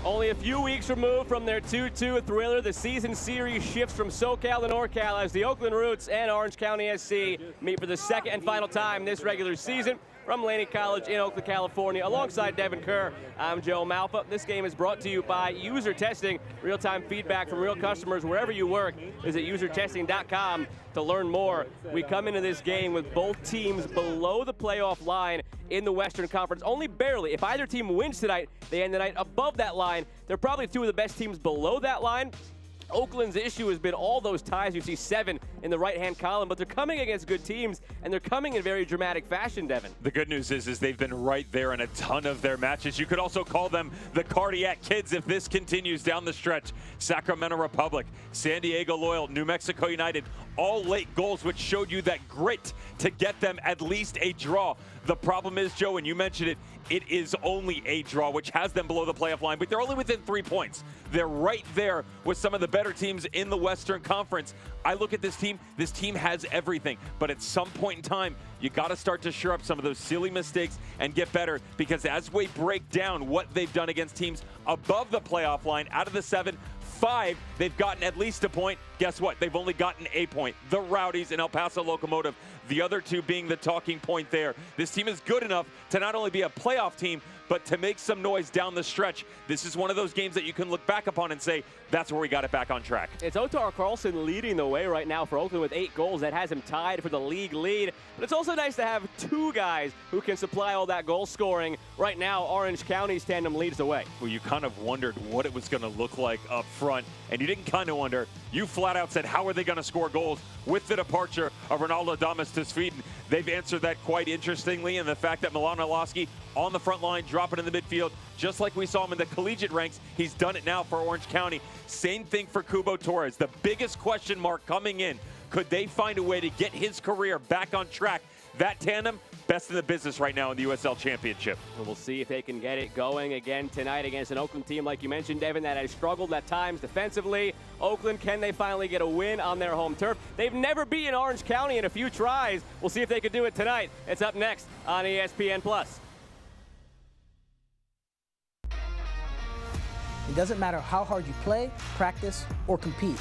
Only a few weeks removed from their 2-2 thriller, the season series shifts from SoCal to NorCal as the Oakland Roots and Orange County SC meet for the second and final time this regular season. From Laney College in Oakland, California, alongside Devin Kerr, I'm Joe Malfa. This game is brought to you by User Testing. Real-time feedback from real customers wherever you work. Visit usertesting.com to learn more. We come into this game with both teams below the playoff line in the Western Conference, only barely. If either team wins tonight, they end the night above that line. They're probably two of the best teams below that line. Oakland's issue has been all those ties. You see 7 in the right-hand column, but they're coming against good teams, and they're coming in very dramatic fashion, Devin. The good news is they've been right there in a ton of their matches. You could also call them the Cardiac Kids if this continues down the stretch. Sacramento Republic, San Diego Loyal, New Mexico United, all late goals, which showed you that grit to get them at least a draw. The problem is, Joe, and you mentioned it, it is only a draw, which has them below the playoff line, but they're only within 3 points. They're right there with some of the better teams in the Western Conference. I look at this team has everything, but at some point in time, you got to start to shore up some of those silly mistakes and get better, because as we break down what they've done against teams above the playoff line, out of the 7, 5, they've gotten at least a point. Guess what? They've only gotten a point. The Rowdies and El Paso Locomotive, the other two being the talking point there. This team is good enough to not only be a playoff team, but to make some noise down the stretch. This is one of those games that you can look back upon and say, that's where we got it back on track. It's Otar Carlson leading the way right now for Oakland with 8 goals. That has him tied for the league lead. But it's also nice to have 2 guys who can supply all that goal scoring. Right now, Orange County's tandem leads the way. Well, you kind of wondered what it was going to look like up front, and you didn't kind of wonder. You flat out said, how are they going to score goals with the departure of Ronaldo Damas to Sweden? They've answered that quite interestingly, and the fact that Milan Orlowski on the front line, dropping in the midfield, just like we saw him in the collegiate ranks, he's done it now for Orange County. Same thing for Cubo Torres. The biggest question mark coming in, could they find a way to get his career back on track? That tandem, best in the business right now in the USL Championship. We'll see if they can get it going again tonight against an Oakland team, like you mentioned, Devin, that has struggled at times defensively. Oakland, can they finally get a win on their home turf? They've never beaten Orange County in a few tries. We'll see if they can do it tonight. It's up next on ESPN+. It doesn't matter how hard you play, practice, or compete,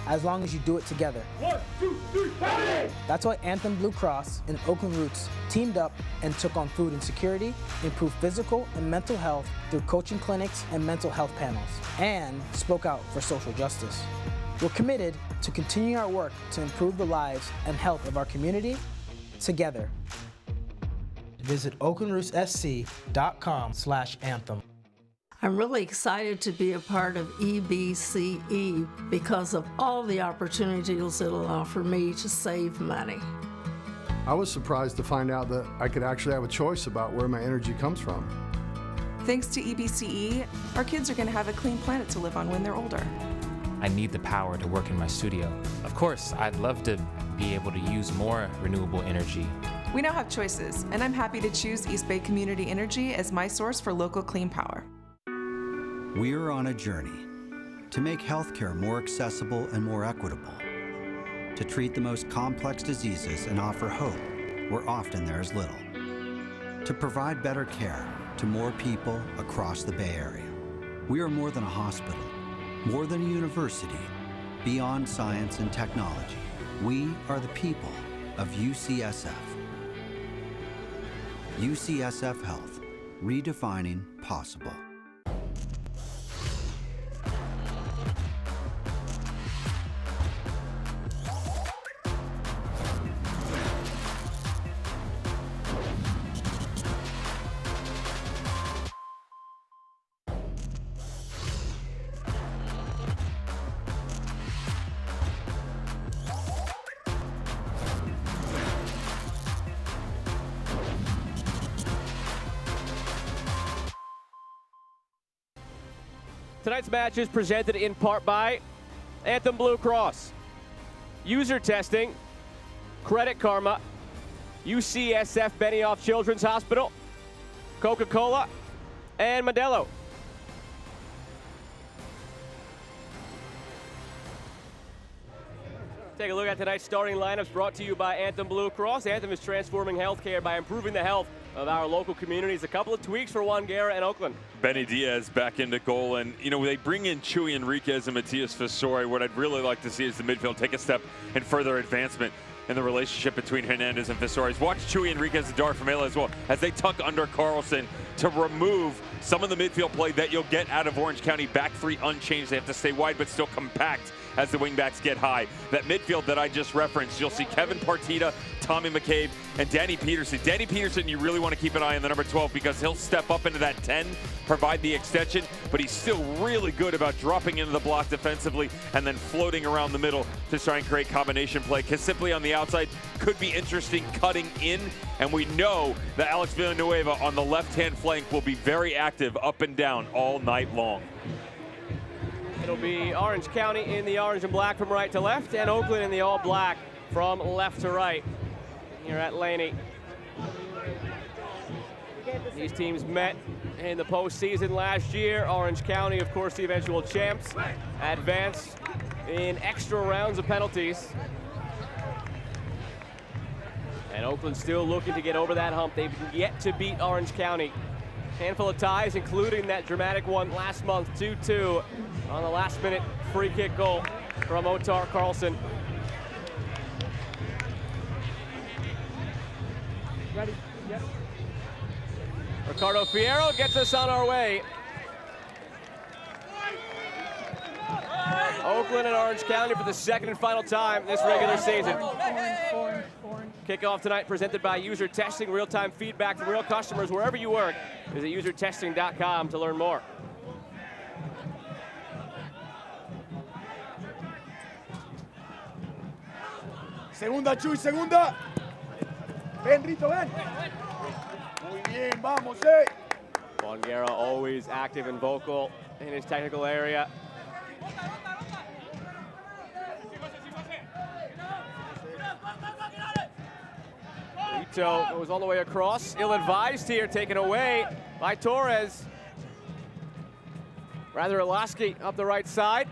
as long as you do it together. 1, 2, 3, hey! That's why Anthem Blue Cross and Oakland Roots teamed up and took on food insecurity, improved physical and mental health through coaching clinics and mental health panels, and spoke out for social justice. We're committed to continuing our work to improve the lives and health of our community together. Visit oaklandrootssc.com/anthem. I'm really excited to be a part of EBCE because of all the opportunities it'll offer me to save money. I was surprised to find out that I could actually have a choice about where my energy comes from. Thanks to EBCE, our kids are going to have a clean planet to live on when they're older. I need the power to work in my studio. Of course, I'd love to be able to use more renewable energy. We now have choices, and I'm happy to choose East Bay Community Energy as my source for local clean power. We're on a journey to make healthcare more accessible and more equitable, to treat the most complex diseases and offer hope where often there is little, to provide better care to more people across the Bay Area. We are more than a hospital, more than a university, beyond science and technology. We are the people of UCSF. UCSF Health, redefining possible. Tonight's match is presented in part by Anthem Blue Cross, User Testing, Credit Karma, UCSF Benioff Children's Hospital, Coca-Cola, and Modelo. Take a look at tonight's starting lineups brought to you by Anthem Blue Cross. Anthem is transforming healthcare by improving the health of our local communities. A couple of tweaks for Juan Guerra and Oakland. Benny Diaz back into goal, and you know they bring in Chuy Enriquez and Matias Fasori. What I'd really like to see is the midfield take a step in further advancement in the relationship between Hernandez and Fasori. Watch Chuy Enriquez and Dar Famela as well as they tuck under Carlson to remove some of the midfield play that you'll get out of Orange County. Back three unchanged. They have to stay wide but still compact as the wingbacks get high. That midfield that I just referenced, you'll see Kevin Partita, Tommy McCabe, and Danny Peterson. Danny Peterson, you really want to keep an eye on the number 12 because he'll step up into that 10, provide the extension, but he's still really good about dropping into the block defensively and then floating around the middle to try and create combination play. Simply on the outside could be interesting cutting in, and we know that Alex Villanueva on the left-hand flank will be very active up and down all night long. It'll be Orange County in the orange and black from right to left, and Oakland in the all black from left to right here at Laney. These teams met in the postseason last year. Orange County, of course, the eventual champs, advanced in extra rounds of penalties. And Oakland still looking to get over that hump. They've yet to beat Orange County. Handful of ties, including that dramatic one last month, 2-2 on the last-minute free kick goal from Otar Carlson. Ready? Yep. Ricardo Fierro gets us on our way. Oakland and Orange County for the second and final time this regular season. Kickoff tonight presented by User Testing. Real-time feedback from real customers wherever you work. Visit usertesting.com to learn more. Segunda, Chuy, segunda. Ven, Rito, ven. Muy bien, vamos, eh. Juan Guerra always active and vocal in his technical area. Rito goes all the way across. Ill-advised here, taken away by Torres. Rather Alaski up the right side.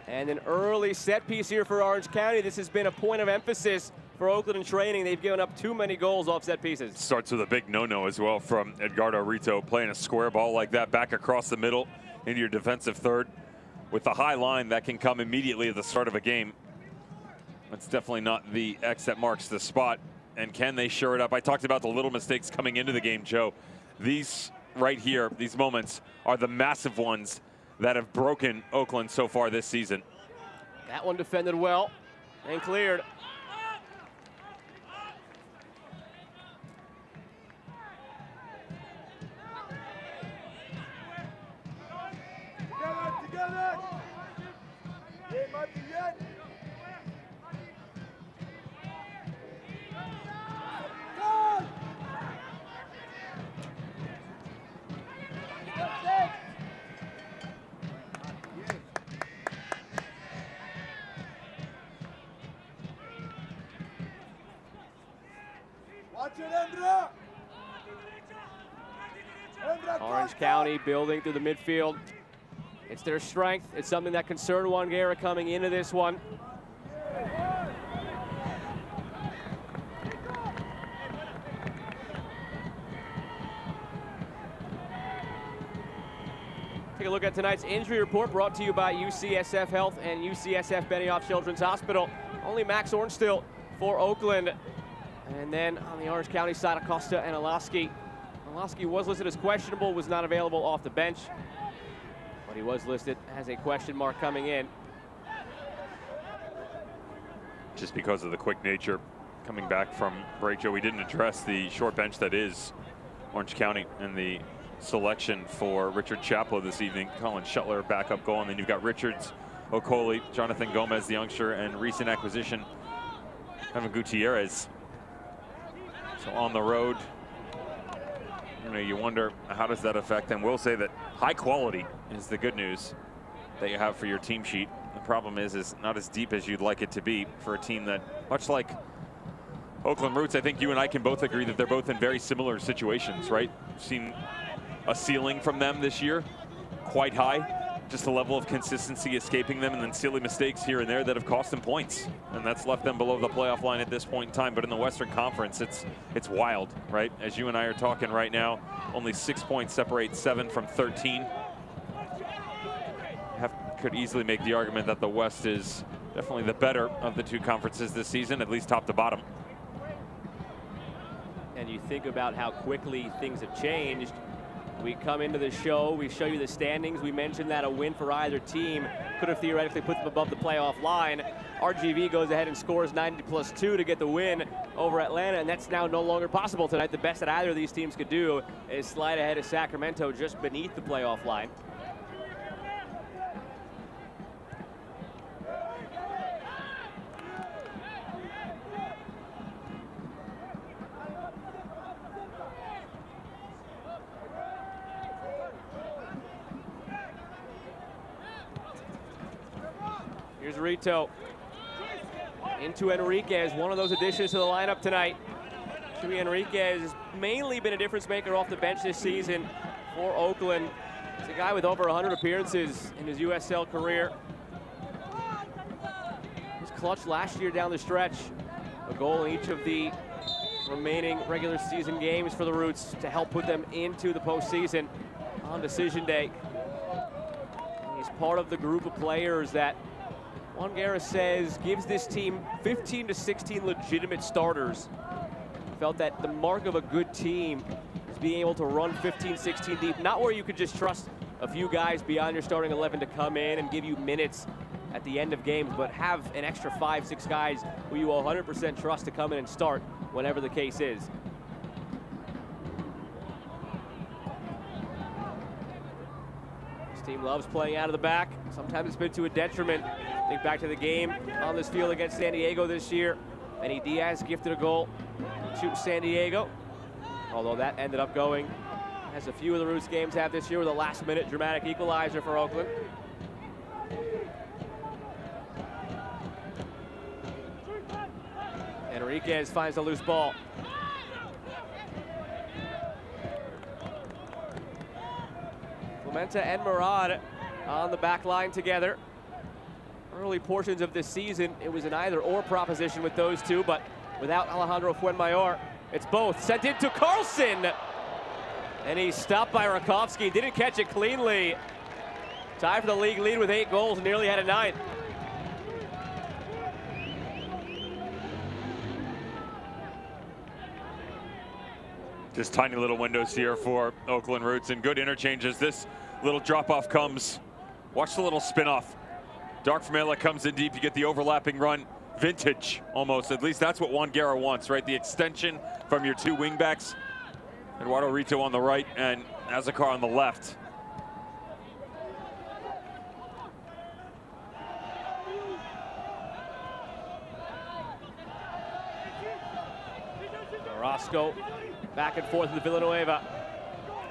And an early set piece here for Orange County. This has been a point of emphasis for Oakland in training. They've given up too many goals off set pieces. Starts with a big no-no as well from Edgardo Rito, playing a square ball like that back across the middle into your defensive third with the high line that can come immediately at the start of a game. That's definitely not the X that marks the spot. And can they shore it up? I talked about the little mistakes coming into the game, Joe. These right here, these moments, are the massive ones that have broken Oakland so far this season. That one defended well and cleared. Together. Bien, Mati, bien. Orange County building through the midfield. It's their strength. It's something that concerned Juan Guerra coming into this one. Take a look at tonight's injury report brought to you by UCSF Health and UCSF Benioff Children's Hospital. Only Max Ornstill for Oakland. And then on the Orange County side, Acosta and Alaski. Alaski was listed as questionable, was not available off the bench. But he was listed as a question mark coming in. Just because of the quick nature coming back from break, Joe, we didn't address the short bench that is Orange County and the selection for Richard Chaplow this evening. Colin Shuttler backup goal, and then you've got Richards, Okoli, Jonathan Gomez, the youngster, and recent acquisition, Evan Gutierrez. So on the road, you know, you wonder how does that affect them. We'll say that high quality is the good news that you have for your team sheet. The problem is not as deep as you'd like it to be for a team that, much like Oakland Roots, I think you and I can both agree that they're both in very similar situations, right? We've seen a ceiling from them this year, quite high, just a level of consistency escaping them, and then silly mistakes here and there that have cost them points. And that's left them below the playoff line at this point in time. But in the Western Conference, it's wild, right? As you and I are talking right now, only 6 points separate 7 from 13. Could easily make the argument that the West is definitely the better of the two conferences this season, at least top to bottom. And you think about how quickly things have changed. We come into the show, we show you the standings. We mentioned that a win for either team could have theoretically put them above the playoff line. RGV goes ahead and scores 90+2 to get the win over Atlanta, and that's now no longer possible tonight. The best that either of these teams could do is slide ahead of Sacramento just beneath the playoff line. Here's Rito into Enriquez, one of those additions to the lineup tonight. Chuy Enriquez has mainly been a difference maker off the bench this season for Oakland. He's a guy with over 100 appearances in his USL career. He was clutch last year down the stretch. A goal in each of the remaining regular season games for the Roots to help put them into the postseason on decision day. He's part of the group of players that Juan Guerra says gives this team 15 to 16 legitimate starters. Felt that the mark of a good team is being able to run 15, 16 deep, not where you could just trust a few guys beyond your starting 11 to come in and give you minutes at the end of games, but have an extra 5, 6 guys who you 100% trust to come in and start whenever the case is. This team loves playing out of the back. Sometimes it's been to a detriment. Think back to the game on this field against San Diego this year. Benny Diaz gifted a goal to San Diego, although that ended up going, as a few of the Roots games have this year, with a last-minute dramatic equalizer for Oakland. Enriquez finds the loose ball. Clemente and Murad on the back line together. Early portions of this season, it was an either-or proposition with those two, but without Alejandro Fuenmayor, it's both. Sent into Carlson, and he's stopped by Rakovsky. Didn't catch it cleanly. Tied for the league lead with 8 goals, nearly had a 9th. Just tiny little windows here for Oakland Roots, and good interchanges. This little drop-off comes. Watch the little spin-off. Dark Famela comes in deep, you get the overlapping run. Vintage, almost. At least that's what Juan Guerra wants, right? The extension from your 2 wingbacks. Eduardo Rito on the right and Azakar on the left. Orozco back and forth with Villanueva.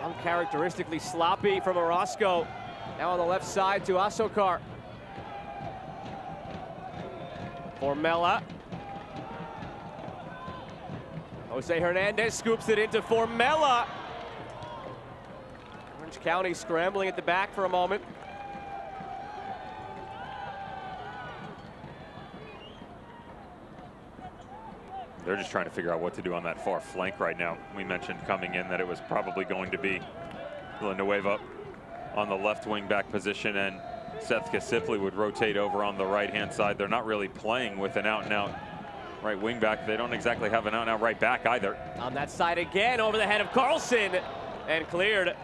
Uncharacteristically sloppy from Orozco. Now on the left side to Azakar. Formella. Jose Hernandez scoops it into Formella. Orange County scrambling at the back for a moment. They're just trying to figure out what to do on that far flank right now. We mentioned coming in that it was probably going to be Villanueva on the left wing back position, and Seth Kasipli would rotate over on the right-hand side. They're not really playing with an out-and-out right wing back. They don't exactly have an out-and-out right back either. On that side again, over the head of Carlson, and cleared.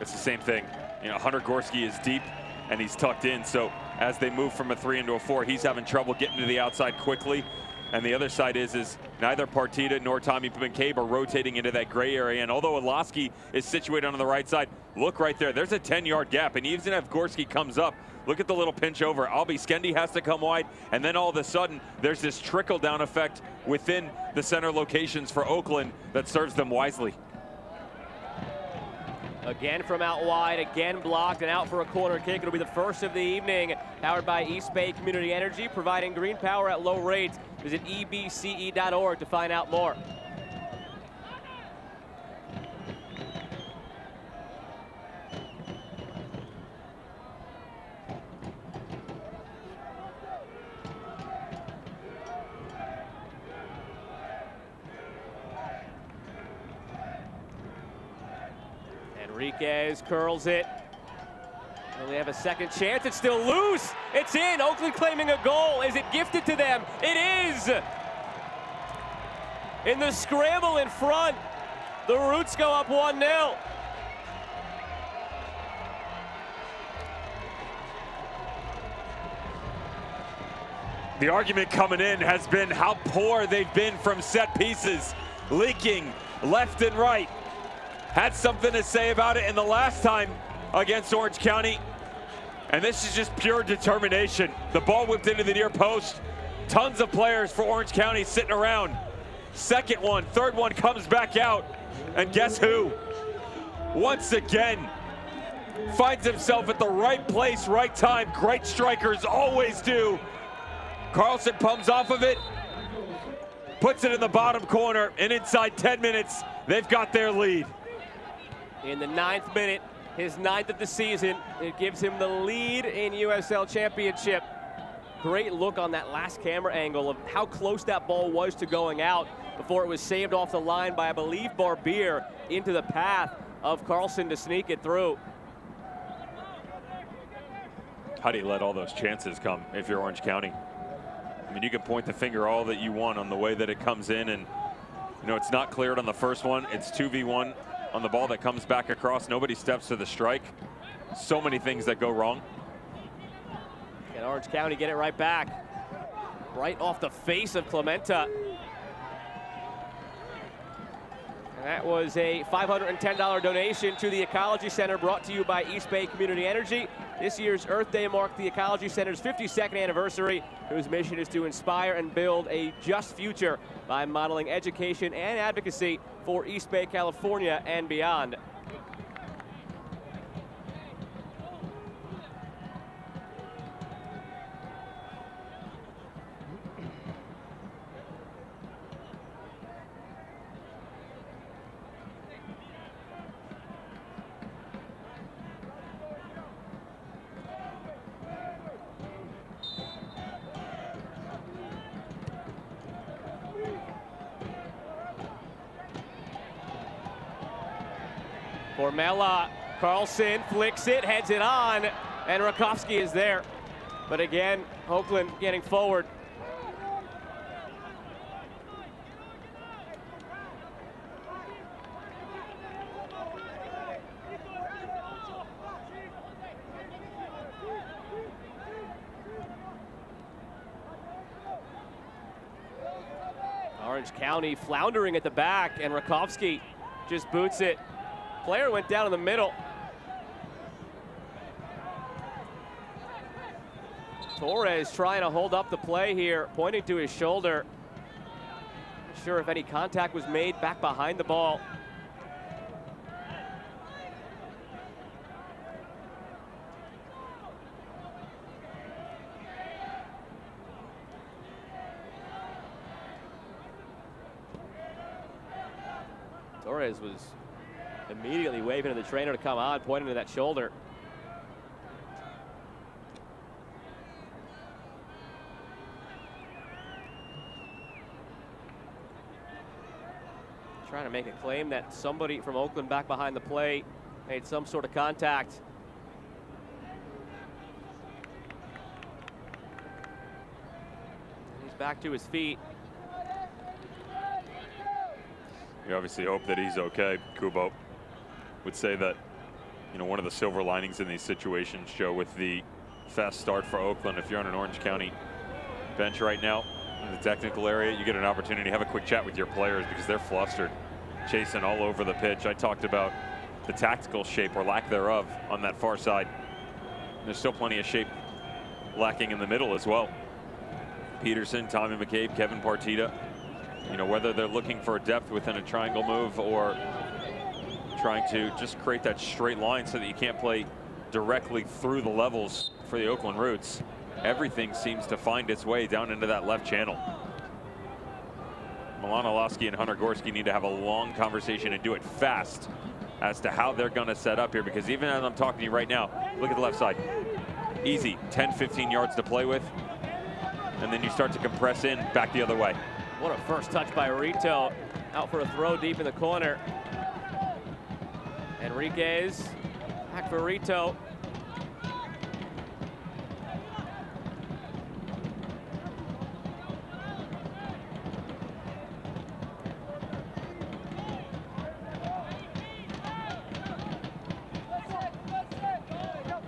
It's the same thing. You know, Hunter Gorski is deep and he's tucked in. So as they move from a 3 into a 4, he's having trouble getting to the outside quickly. And the other side is neither Partida nor Tommy McCabe are rotating into that gray area. And although Olaski is situated on the right side, look right there. There's a 10-yard gap. And even if Gorski comes up, look at the little pinch over. Albi Skendi has to come wide. And then all of a sudden, there's this trickle-down effect within the center locations for Oakland that serves them wisely. Again from out wide, again blocked, and out for a corner kick. It'll be the first of the evening, powered by East Bay Community Energy, providing green power at low rates. Visit ebce.org to find out more. Enriquez curls it. They have a second chance. It's still loose. It's in. Oakland claiming a goal. Is it gifted to them? It is. In the scramble in front, the Roots go up 1-0. The argument coming in has been how poor they've been from set pieces, leaking left and right. Had something to say about it in the last time against Orange County. And this is just pure determination. The ball whipped into the near post. Tons of players for Orange County sitting around. Second one, third one comes back out. And guess who? Once again, finds himself at the right place, right time. Great strikers always do. Carlson pumps off of it, puts it in the bottom corner, and inside 10 minutes, they've got their lead. In the 9th minute, his 9th of the season, it gives him the lead in USL Championship. Great look on that last camera angle of how close that ball was to going out before it was saved off the line by, I believe, Barbier into the path of Carlson to sneak it through. How do you let all those chances come if you're Orange County? I mean, you can point the finger all that you want on the way that it comes in, and you know it's not cleared on the first one. It's 2v1 on the ball that comes back across. Nobody steps to the strike. So many things that go wrong. And Orange County get it right back. Right off the face of Clementa. And that was a $510 donation to the Ecology Center brought to you by East Bay Community Energy. This year's Earth Day marked the Ecology Center's 52nd anniversary, whose mission is to inspire and build a just future by modeling education and advocacy for East Bay, California, and beyond. Formella, Carlson flicks it, heads it on, and Rakowski is there. But again, Oakland getting forward. Orange County floundering at the back, and Rakowski just boots it. Player went down in the middle. Torres trying to hold up the play here, pointing to his shoulder. Not sure if any contact was made back behind the ball. Torres was immediately waving to the trainer to come on, pointing to that shoulder. Trying to make a claim that somebody from Oakland back behind the plate made some sort of contact. He's back to his feet. You obviously hope that he's okay. Kubo would say that, you know, one of the silver linings in these situations, Joe, with the fast start for Oakland, if you're on an Orange County bench right now in the technical area, you get an opportunity to have a quick chat with your players because they're flustered, chasing all over the pitch. I talked about the tactical shape or lack thereof on that far side. There's still plenty of shape lacking in the middle as well. Peterson, Tommy McCabe, Kevin Partita. You know, whether they're looking for depth within a triangle move or trying to just create that straight line so that you can't play directly through the levels for the Oakland Roots. Everything seems to find its way down into that left channel. Milan Olowski and Hunter Gorski need to have a long conversation and do it fast as to how they're going to set up here, because even as I'm talking to you right now, look at the left side. Easy, 10, 15 yards to play with, and then you start to compress in back the other way. What a first touch by Rito, out for a throw deep in the corner. Enriquez, back for Rito.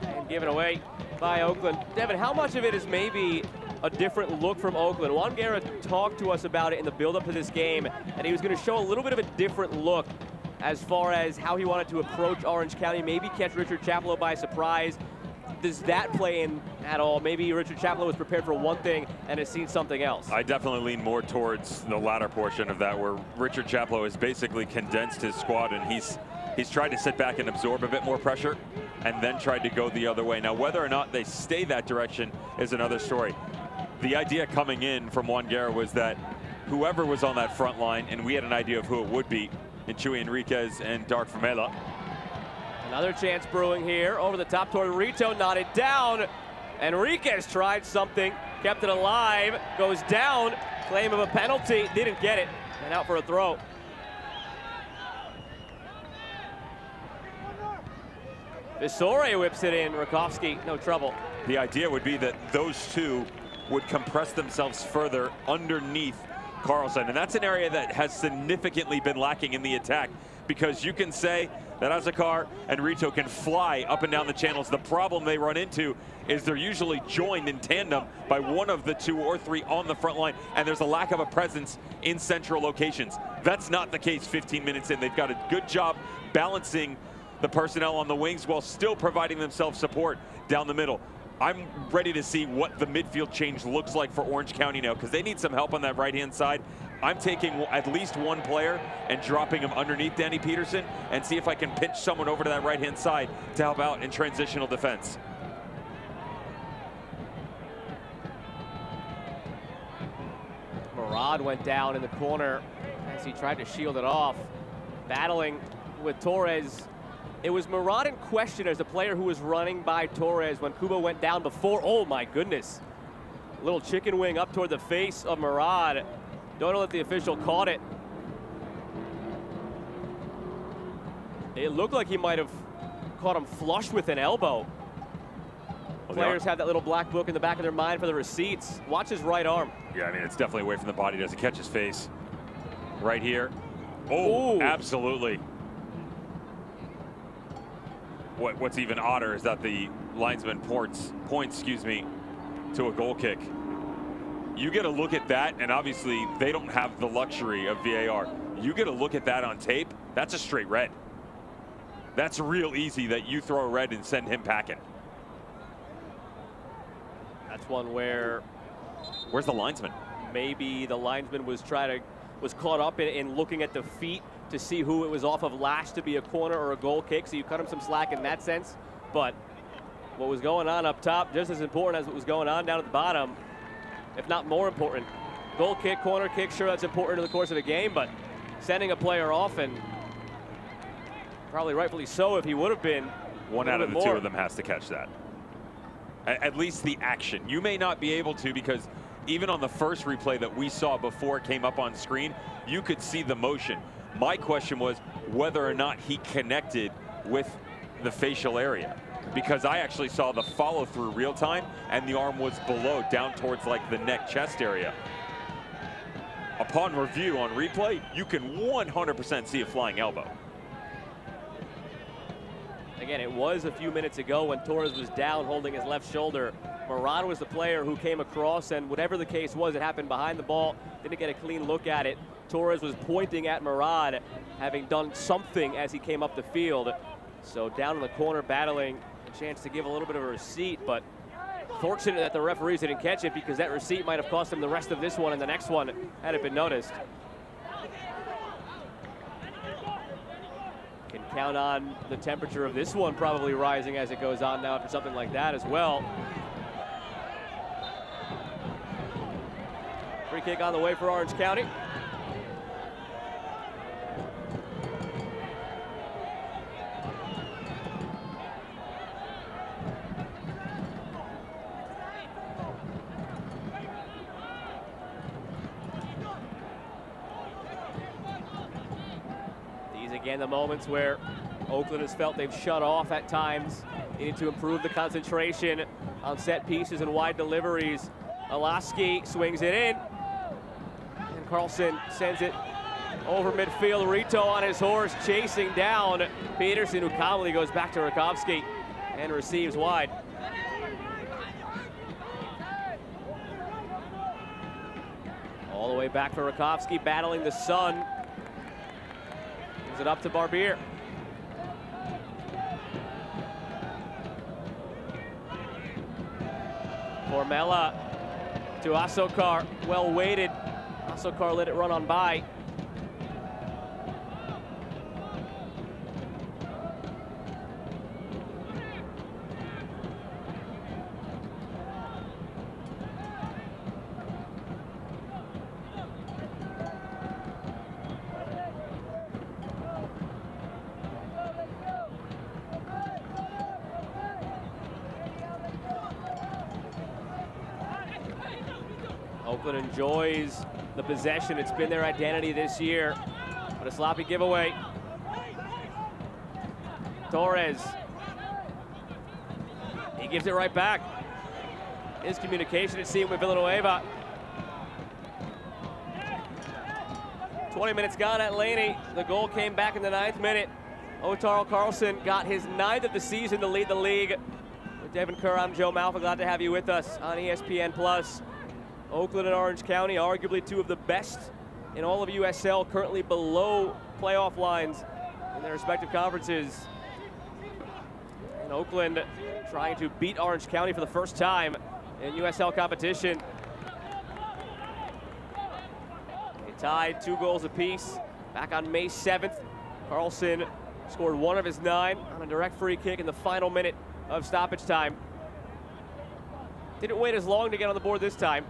And given away by Oakland. Devin, how much of it is maybe a different look from Oakland? Juan Guerra talked to us about it in the build-up to this game, and he was going to show a little bit of a different look as far as how he wanted to approach Orange County, maybe catch Richard Chaplow by surprise. Does that play in at all? Maybe Richard Chaplow was prepared for one thing and has seen something else. I definitely lean more towards the latter portion of that, where Richard Chaplow has basically condensed his squad, and he's tried to sit back and absorb a bit more pressure and then tried to go the other way. Now, whether or not they stay that direction is another story. The idea coming in from Juan Guerra was that whoever was on that front line, and we had an idea of who it would be, in Chuy Enriquez and Dark Famela. Another chance brewing here, over the top toward Rito, knotted down. Enriquez tried something, kept it alive, goes down, claim of a penalty, didn't get it, and out for a throw. Visore whips it in, Rakowski, no trouble. The idea would be that those two would compress themselves further underneath Carlson, and that's an area that has significantly been lacking in the attack, because you can say that Azakar and Rito can fly up and down the channels. The problem they run into is they're usually joined in tandem by one of the two or three on the front line, and there's a lack of a presence in central locations. That's not the case 15 minutes in. They've got a good job balancing the personnel on the wings while still providing themselves support down the middle. I'm ready to see what the midfield change looks like for Orange County now, because they need some help on that right-hand side. I'm taking at least one player and dropping him underneath Danny Peterson and see if I can pinch someone over to that right-hand side to help out in transitional defense. Murad went down in the corner as he tried to shield it off, battling with Torres. It was Murad in question as the player who was running by Torres when Kubo went down before. Oh my goodness. Little chicken wing up toward the face of Murad. Don't know that the official caught it. It looked like he might have caught him flush with an elbow. Players have that little black book in the back of their mind for the receipts. Watch his right arm. Yeah, I mean, it's definitely away from the body. Doesn't catch his face. Right here. Oh, ooh. Absolutely. What's even odder is that the linesman points to a goal kick. You get a look at that, and obviously they don't have the luxury of VAR. You get a look at that on tape, that's a straight red. That's real easy that you throw a red and send him packing. That's one where... Where's the linesman? Maybe the linesman was caught up in looking at the feet to see who it was off of last to be a corner or a goal kick, so you cut him some slack in that sense. But what was going on up top, just as important as what was going on down at the bottom, if not more important. Goal kick, corner kick, sure, that's important in the course of a game, but sending a player off, and probably rightfully so if he would have been. One out of the two of them has to catch that. At least the action. You may not be able to, because even on the first replay that we saw before it came up on screen, you could see the motion. My question was whether or not he connected with the facial area, because I actually saw the follow through real time and the arm was below, down towards like the neck chest area. Upon review on replay, you can 100% see a flying elbow. Again, it was a few minutes ago when Torres was down holding his left shoulder. Murad was the player who came across, and whatever the case was, it happened behind the ball. Didn't get a clean look at it. Torres was pointing at Murad, having done something as he came up the field. So down in the corner, battling a chance to give a little bit of a receipt, but fortunate that the referees didn't catch it, because that receipt might have cost him the rest of this one and the next one had it been noticed. Can count on the temperature of this one probably rising as it goes on now after something like that as well. Free kick on the way for Orange County. These again the moments where Oakland has felt they've shut off at times, needing to improve the concentration on set pieces and wide deliveries. Alaski swings it in, and Carlson sends it over midfield. Rito on his horse, chasing down Peterson, who calmly goes back to Rakowski and receives wide. All the way back for Rakowski, battling the sun. Gives it up to Barbier. Formella to Asokar, well weighted. Asokar let it run on by. Oakland enjoys the possession. It's been their identity this year, but a sloppy giveaway. Torres, he gives it right back. His communication, it seemed, with Villanueva. 20 minutes gone at Laney. The goal came back in the 9th minute. Otaro Carlson got his 9th of the season to lead the league. With Devin Kerr, I'm Joe Malfa. Glad to have you with us on ESPN+. Oakland and Orange County, arguably two of the best in all of USL, currently below playoff lines in their respective conferences. And Oakland trying to beat Orange County for the first time in USL competition. They tied 2 goals apiece back on May 7th. Carlson scored 1 of his 9 on a direct free kick in the final minute of stoppage time. Didn't wait as long to get on the board this time.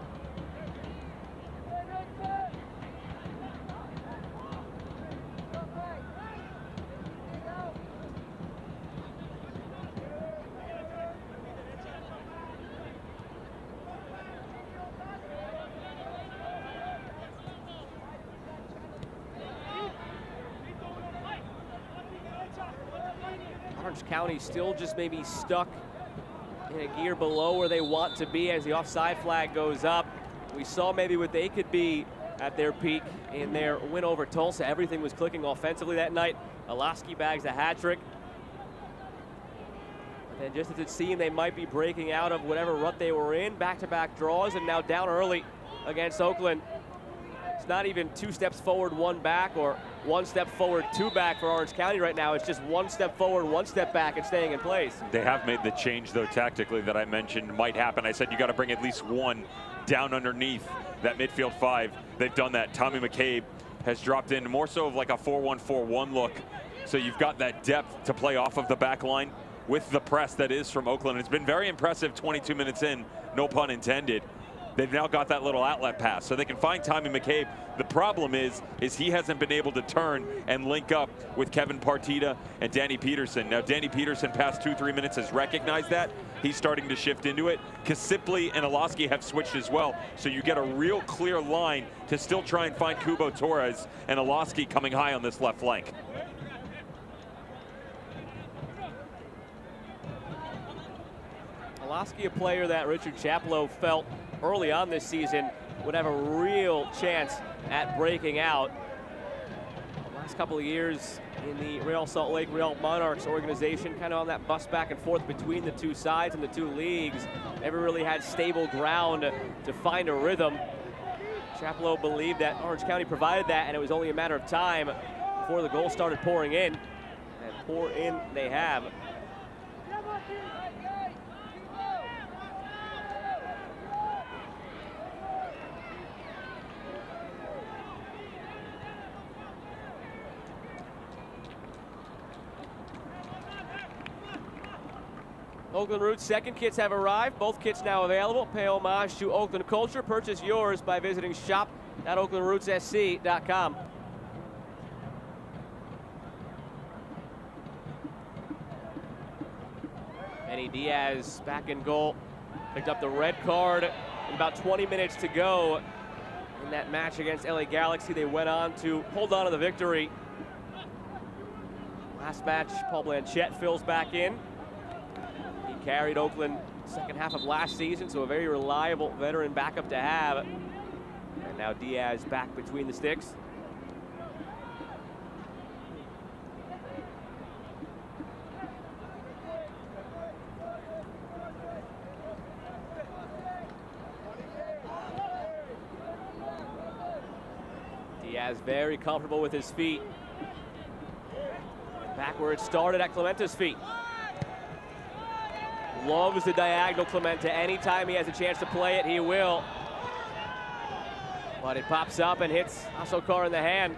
Orange County still just maybe stuck in a gear below where they want to be as the offside flag goes up. We saw maybe what they could be at their peak in their win over Tulsa. Everything was clicking offensively that night. Alaski bags a hat trick. And just as it seemed they might be breaking out of whatever rut they were in, back-to-back draws, and now down early against Oakland. It's not even 2 steps forward, 1 back, or 1 step forward, 2 back for Orange County right now. It's just 1 step forward, 1 step back, and staying in place. They have made the change, though, tactically, that I mentioned might happen. I said you got to bring at least 1 down underneath that midfield 5. They've done that. Tommy McCabe has dropped in more so of like a 4-1-4-1 look. So you've got that depth to play off of the back line with the press that is from Oakland. It's been very impressive 22 minutes in, no pun intended. They've now got that little outlet pass, so they can find Tommy McCabe. The problem is he hasn't been able to turn and link up with Kevin Partita and Danny Peterson. Now, Danny Peterson, past 2-3 minutes, has recognized that. He's starting to shift into it. Kasipli and Alaski have switched as well, so you get a real clear line to still try and find Kubo Torres and Alaski coming high on this left flank. Alaski, a player that Richard Chaplow felt early on this season would have a real chance at breaking out. The last couple of years in the Real Salt Lake Real Monarchs organization, kind of on that bus back and forth between the 2 sides and the 2 leagues. Never really had stable ground to find a rhythm. Chaplow believed that Orange County provided that, and it was only a matter of time before the goals started pouring in. And pour in they have. Oakland Roots second kits have arrived. Both kits now available. Pay homage to Oakland culture. Purchase yours by visiting shop.oaklandrootssc.com. Benny Diaz back in goal. Picked up the red card with about 20 minutes to go in that match against LA Galaxy. They went on to hold on to the victory. Last match, Paul Blanchette fills back in. He carried Oakland second half of last season, so a very reliable veteran backup to have. And now Diaz back between the sticks. Diaz very comfortable with his feet. Back where it started at Clementa's feet. Loves the diagonal Clementa. Anytime he has a chance to play it, he will. But it pops up and hits Asokar in the hand.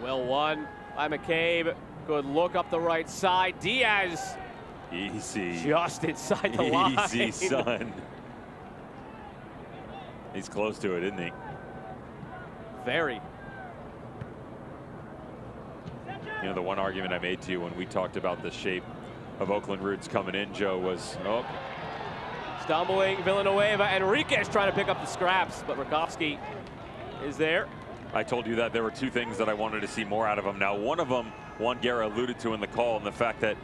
Well won by McCabe. Good look up the right side. Diaz. Easy. Just inside the line. Easy, son. He's close to it, isn't he? Very. You know, the one argument I made to you when we talked about the shape of Oakland Roots coming in, Joe, was, oh. Stumbling Villanueva. Enriquez trying to pick up the scraps, but Rakowski is there. I told you that there were two things that I wanted to see more out of him. Now, one of them, Juan Guerra alluded to in the call, and the fact that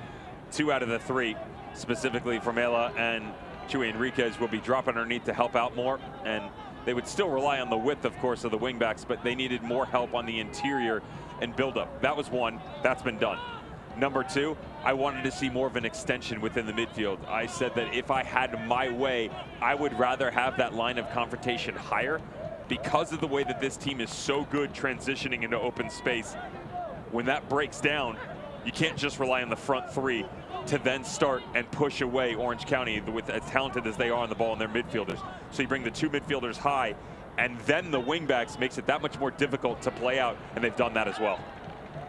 2 out of the 3, specifically Formela and Chuy Enriquez, will be dropping underneath to help out more. And they would still rely on the width, of course, of the wingbacks, but they needed more help on the interior and build-up. That was one. That's been done. Number 2, I wanted to see more of an extension within the midfield. I said that if I had my way, I would rather have that line of confrontation higher, because of the way that this team is so good transitioning into open space. When that breaks down, you can't just rely on the front 3 to then start and push away Orange County with as talented as they are on the ball and their midfielders. So you bring the 2 midfielders high, and then the wingbacks makes it that much more difficult to play out, and they've done that as well.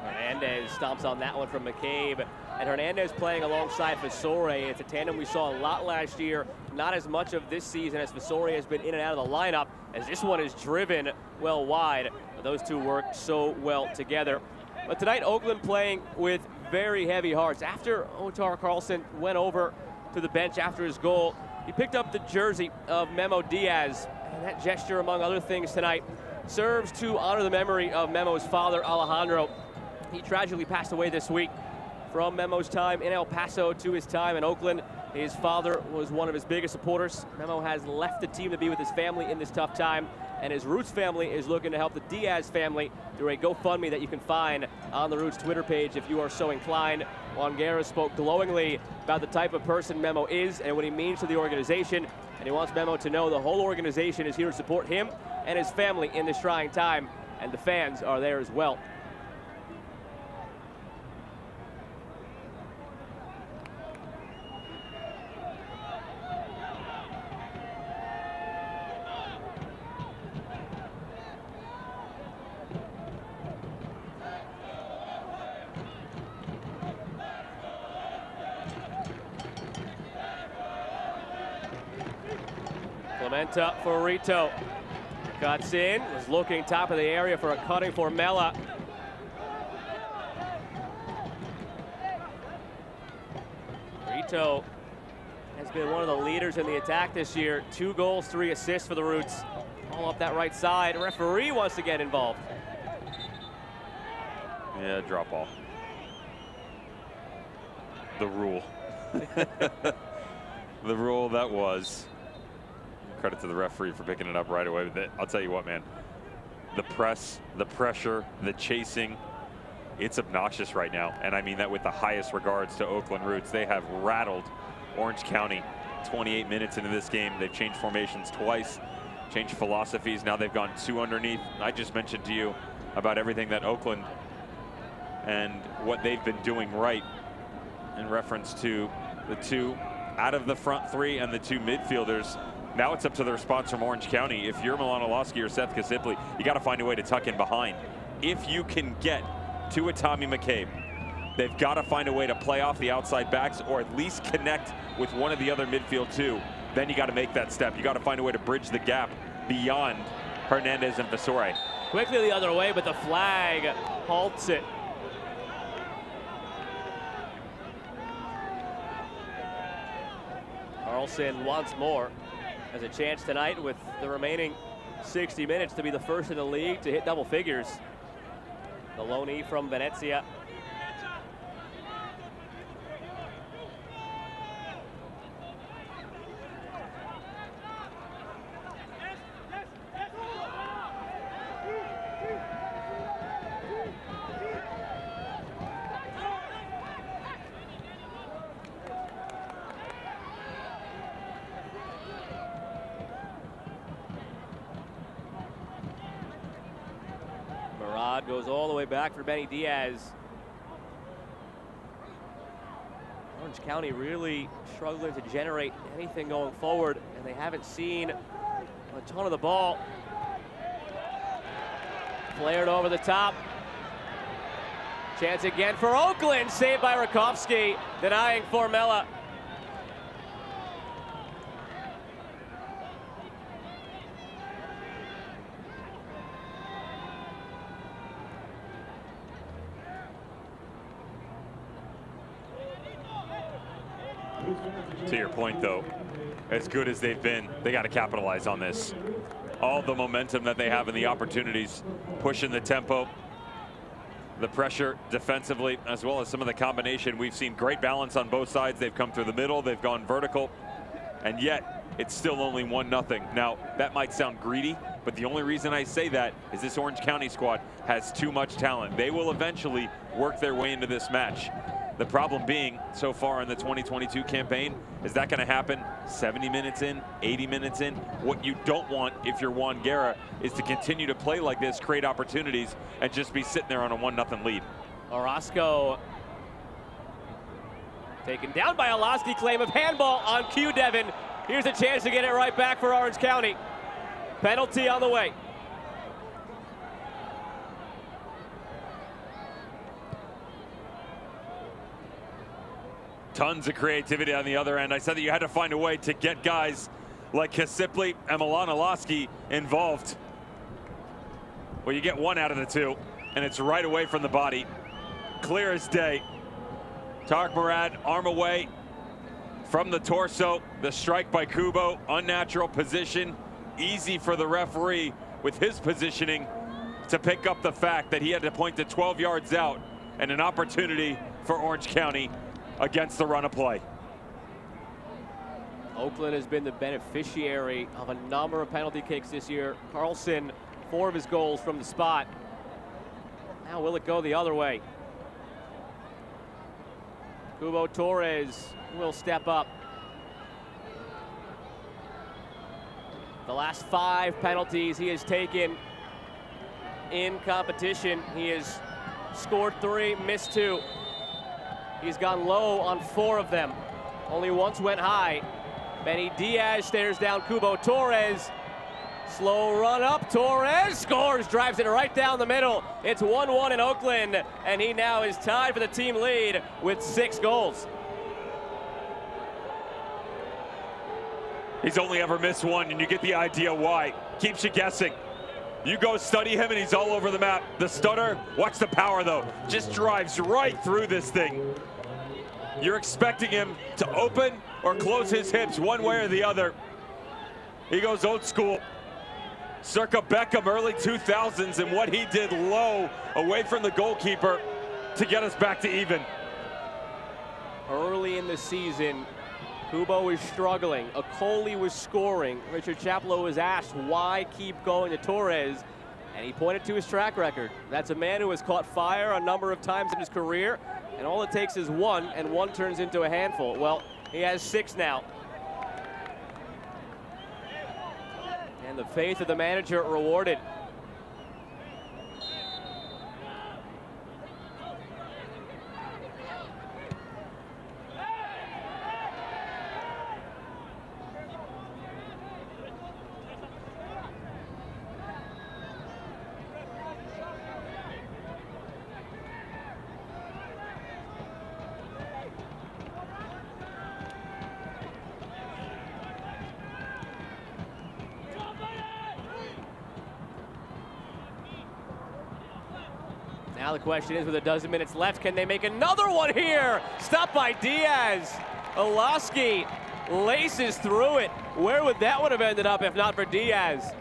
Hernandez stomps on that one from McCabe. And Hernandez playing alongside Fasore. It's a tandem we saw a lot last year. Not as much of this season, as Fasore has been in and out of the lineup, as this one is driven well wide. Those two work so well together. But tonight, Oakland playing with very heavy hearts. After Otar Carlson went over to the bench after his goal, he picked up the jersey of Memo Diaz. And that gesture, among other things tonight, serves to honor the memory of Memo's father, Alejandro. He tragically passed away this week. From Memo's time in El Paso to his time in Oakland, his father was one of his biggest supporters. Memo has left the team to be with his family in this tough time, and his Roots family is looking to help the Diaz family through a GoFundMe that you can find on the Roots Twitter page if you are so inclined. Juan Guerra spoke glowingly about the type of person Memo is and what he means to the organization, and he wants Memo to know the whole organization is here to support him and his family in this trying time, and the fans are there as well. Clementa for Rito. Cuts in, was looking top of the area for a cutting for Mela. Rito has been one of the leaders in the attack this year. 2 goals, 3 assists for the Roots. All up that right side. Referee wants to get involved. Yeah, drop ball. The rule. The rule that was. Credit to the referee for picking it up right away. I'll tell you what, man. The press, the pressure, the chasing, it's obnoxious right now. And I mean that with the highest regards to Oakland Roots. They have rattled Orange County 28 minutes into this game. They've changed formations twice, changed philosophies. Now they've gone 2 underneath. I just mentioned to you about everything that Oakland and what they've been doing right in reference to the 2 out of the front 3 and the 2 midfielders. Now it's up to the response from Orange County. If you're Milanowski or Seth Kasipley, you got to find a way to tuck in behind. If you can get to a Tommy McCabe, they've got to find a way to play off the outside backs or at least connect with one of the other midfield 2. Then you got to make that step. You got to find a way to bridge the gap beyond Hernandez and Fasore. Quickly the other way, but the flag halts it. Carlson once more has a chance tonight with the remaining 60 minutes to be the first in the league to hit double figures. The loanee from Venezia. Murad goes all the way back for Benny Diaz. Orange County really struggling to generate anything going forward, and they haven't seen a ton of the ball. Flared over the top. Chance again for Oakland, saved by Rakowski, denying Formella. To your point, though, as good as they've been, they got to capitalize on this. All the momentum that they have and the opportunities, pushing the tempo, the pressure defensively, as well as some of the combination. We've seen great balance on both sides. They've come through the middle, they've gone vertical, and yet it's still only 1-0. Now, that might sound greedy, but the only reason I say that is this Orange County squad has too much talent. They will eventually work their way into this match. The problem being, so far in the 2022 campaign, is that going to happen 70 minutes in, 80 minutes in? What you don't want, if you're Juan Guerra, is to continue to play like this, create opportunities, and just be sitting there on a 1-0 lead. Orozco taken down by Alaski, claim of handball on cue, Devin. Here's a chance to get it right back for Orange County. Penalty on the way. Tons of creativity on the other end. I said that you had to find a way to get guys like Kasipli and Milan Alaski involved. Well, you get one out of the two, and it's right away from the body. Clear as day. Tarek Murad, arm away from the torso. The strike by Kubo, unnatural position. Easy for the referee with his positioning to pick up the fact that he had to point to 12 yards out, and an opportunity for Orange County against the run of play. Oakland has been the beneficiary of a number of penalty kicks this year. Carlson, 4 of his goals from the spot. Now will it go the other way? Kubo Torres will step up. The last 5 penalties he has taken in competition. He has scored 3, missed 2. He's gone low on 4 of them. Only once went high. Benny Diaz stares down Kubo Torres. Slow run up, Torres scores, drives it right down the middle. It's 1-1 in Oakland, and he now is tied for the team lead with 6 goals. He's only ever missed 1, and you get the idea why. Keeps you guessing. You go study him, and he's all over the map. The stutter, watch the power, though. Just drives right through this thing. You're expecting him to open or close his hips one way or the other. He goes old school. Circa Beckham, early 2000s, and what he did low, away from the goalkeeper, to get us back to even. Early in the season, Kubo was struggling. Okoli was scoring. Richard Chaplow was asked why keep going to Torres, and he pointed to his track record. That's a man who has caught fire a number of times in his career, and all it takes is 1, and 1 turns into a handful. Well, he has 6 now. And the faith of the manager rewarded. Now the question is, with a dozen minutes left, can they make another one here? Stopped by Diaz. Olaski laces through it. Where would that would have ended up if not for Diaz?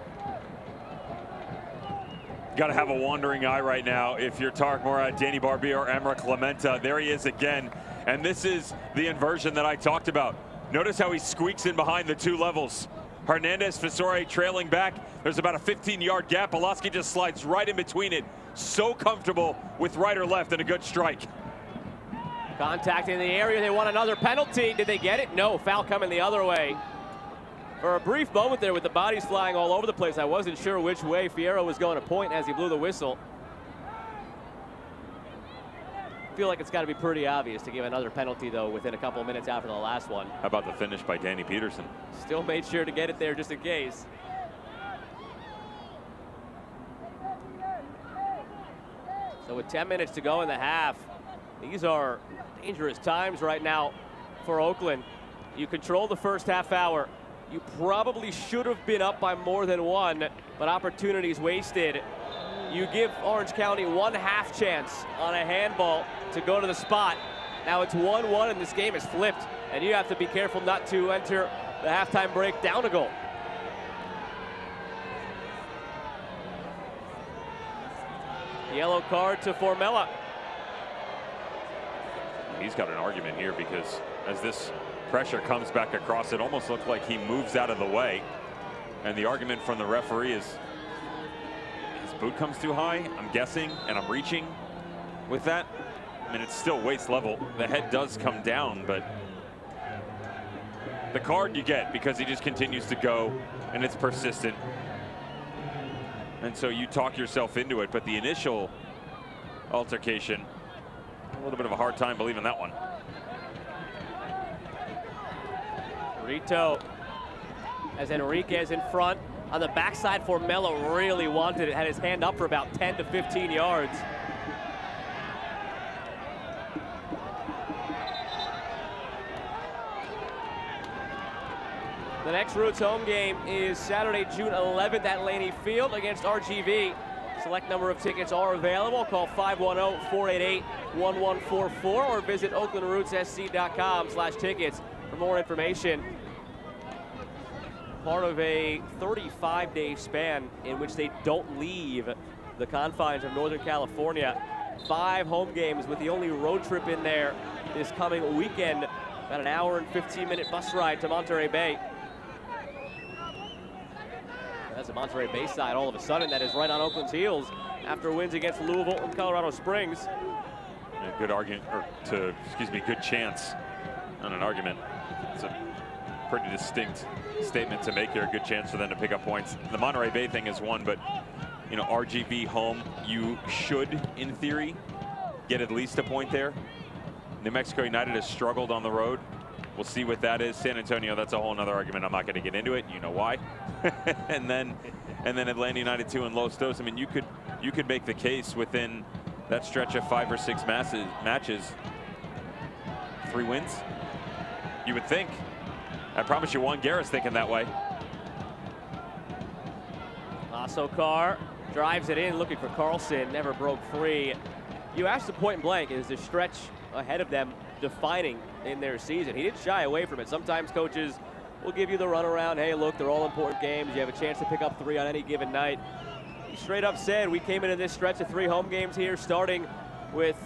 Got to have a wandering eye right now if you're Tarek Morad, Danny Barbier, or Emmerich Lamenta. There he is again. And this is the inversion that I talked about. Notice how he squeaks in behind the two levels. Hernandez Fasore trailing back. There's about a 15-yard gap. Olaski just slides right in between it. So comfortable with right or left and a good strike. Contact in the area. They want another penalty. Did they get it? No. Foul coming the other way. For a brief moment there with the bodies flying all over the place, I wasn't sure which way Fierro was going to point as he blew the whistle. I feel like it's got to be pretty obvious to give another penalty, though, within a couple of minutes after the last one. How about the finish by Danny Peterson? Still made sure to get it there just in case. So with 10 minutes to go in the half, these are dangerous times right now for Oakland. You control the first half hour. You probably should have been up by more than one, but opportunities wasted. You give Orange County one half chance on a handball to go to the spot. Now it's 1-1 and this game is flipped, and you have to be careful not to enter the halftime break down a goal. Yellow card to Formella. He's got an argument here because as this pressure comes back across, it almost looks like he moves out of the way. And the argument from the referee is his boot comes too high, I'm guessing, and I'm reaching with that. I mean, it's still waist level. The head does come down, but the card you get because he just continues to go and it's persistent. And so you talk yourself into it, but the initial altercation, a little bit of a hard time believing that one. Rito as Enriquez in front. On the backside, Formella really wanted it, had his hand up for about 10 to 15 yards. The next Roots home game is Saturday, June 11th at Laney Field against RGV. Select number of tickets are available. Call 510-488-1144 or visit oaklandrootssc.com/tickets for more information. Part of a 35-day span in which they don't leave the confines of Northern California. 5 home games with the only road trip in there this coming weekend. About an hour and 15-minute bus ride to Monterey Bay. That's the Monterey Bay side all of a sudden. That is right on Oakland's heels after wins against Louisville and Colorado Springs. A good argument, or good chance on an argument. It's a pretty distinct statement to make here. A good chance for them to pick up points. The Monterey Bay thing is one, but you know, RGV home, you should, in theory, get at least a point there. New Mexico United has struggled on the road. We'll see what that is. San Antonio, that's a whole nother argument. I'm not going to get into it. You know why. and then Atlanta United 2 and Los Dos. I mean, you could make the case within that stretch of 5 or 6 matches. 3 wins. You would think. I promise you, Juan Guerra's thinking that way. Lasso Carr drives it in, looking for Carlson. Never broke free. You asked the point blank, is the stretch ahead of them defining in their season? He didn't shy away from it. Sometimes coaches will give you the runaround. Hey, look, they're all important games. You have a chance to pick up 3 on any given night. He straight up said, we came into this stretch of 3 home games here, starting with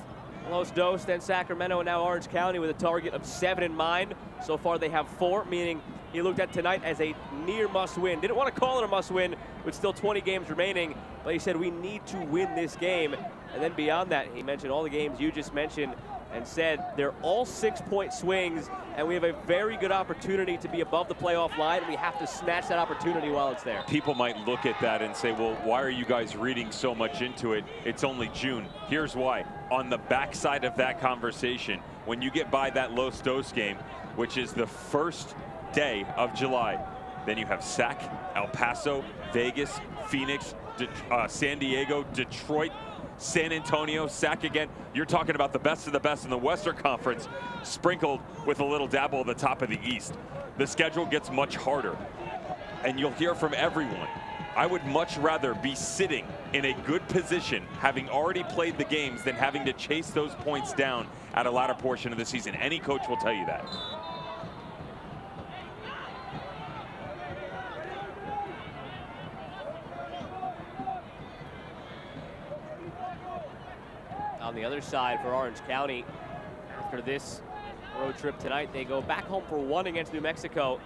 Los Dos, then Sacramento, and now Orange County with a target of 7 in mind. So far they have 4, meaning he looked at tonight as a near must-win. Didn't want to call it a must-win with still 20 games remaining, but he said we need to win this game. And then beyond that, he mentioned all the games you just mentioned and said they're all 6-point swings, and we have a very good opportunity to be above the playoff line, and we have to snatch that opportunity while it's there. People might look at that and say, well, why are you guys reading so much into it? It's only June. Here's why. On the backside of that conversation, when you get by that Los Dos game, which is the first day of July, then you have Sac, El Paso, Vegas, Phoenix, San Diego, Detroit, San Antonio, Sac again. You're talking about the best of the best in the Western Conference, sprinkled with a little dabble at the top of the East. The schedule gets much harder, and you'll hear from everyone. I would much rather be sitting in a good position, having already played the games, than having to chase those points down at a latter portion of the season. Any coach will tell you that. On the other side for Orange County, after this road trip tonight, they go back home for one against New Mexico,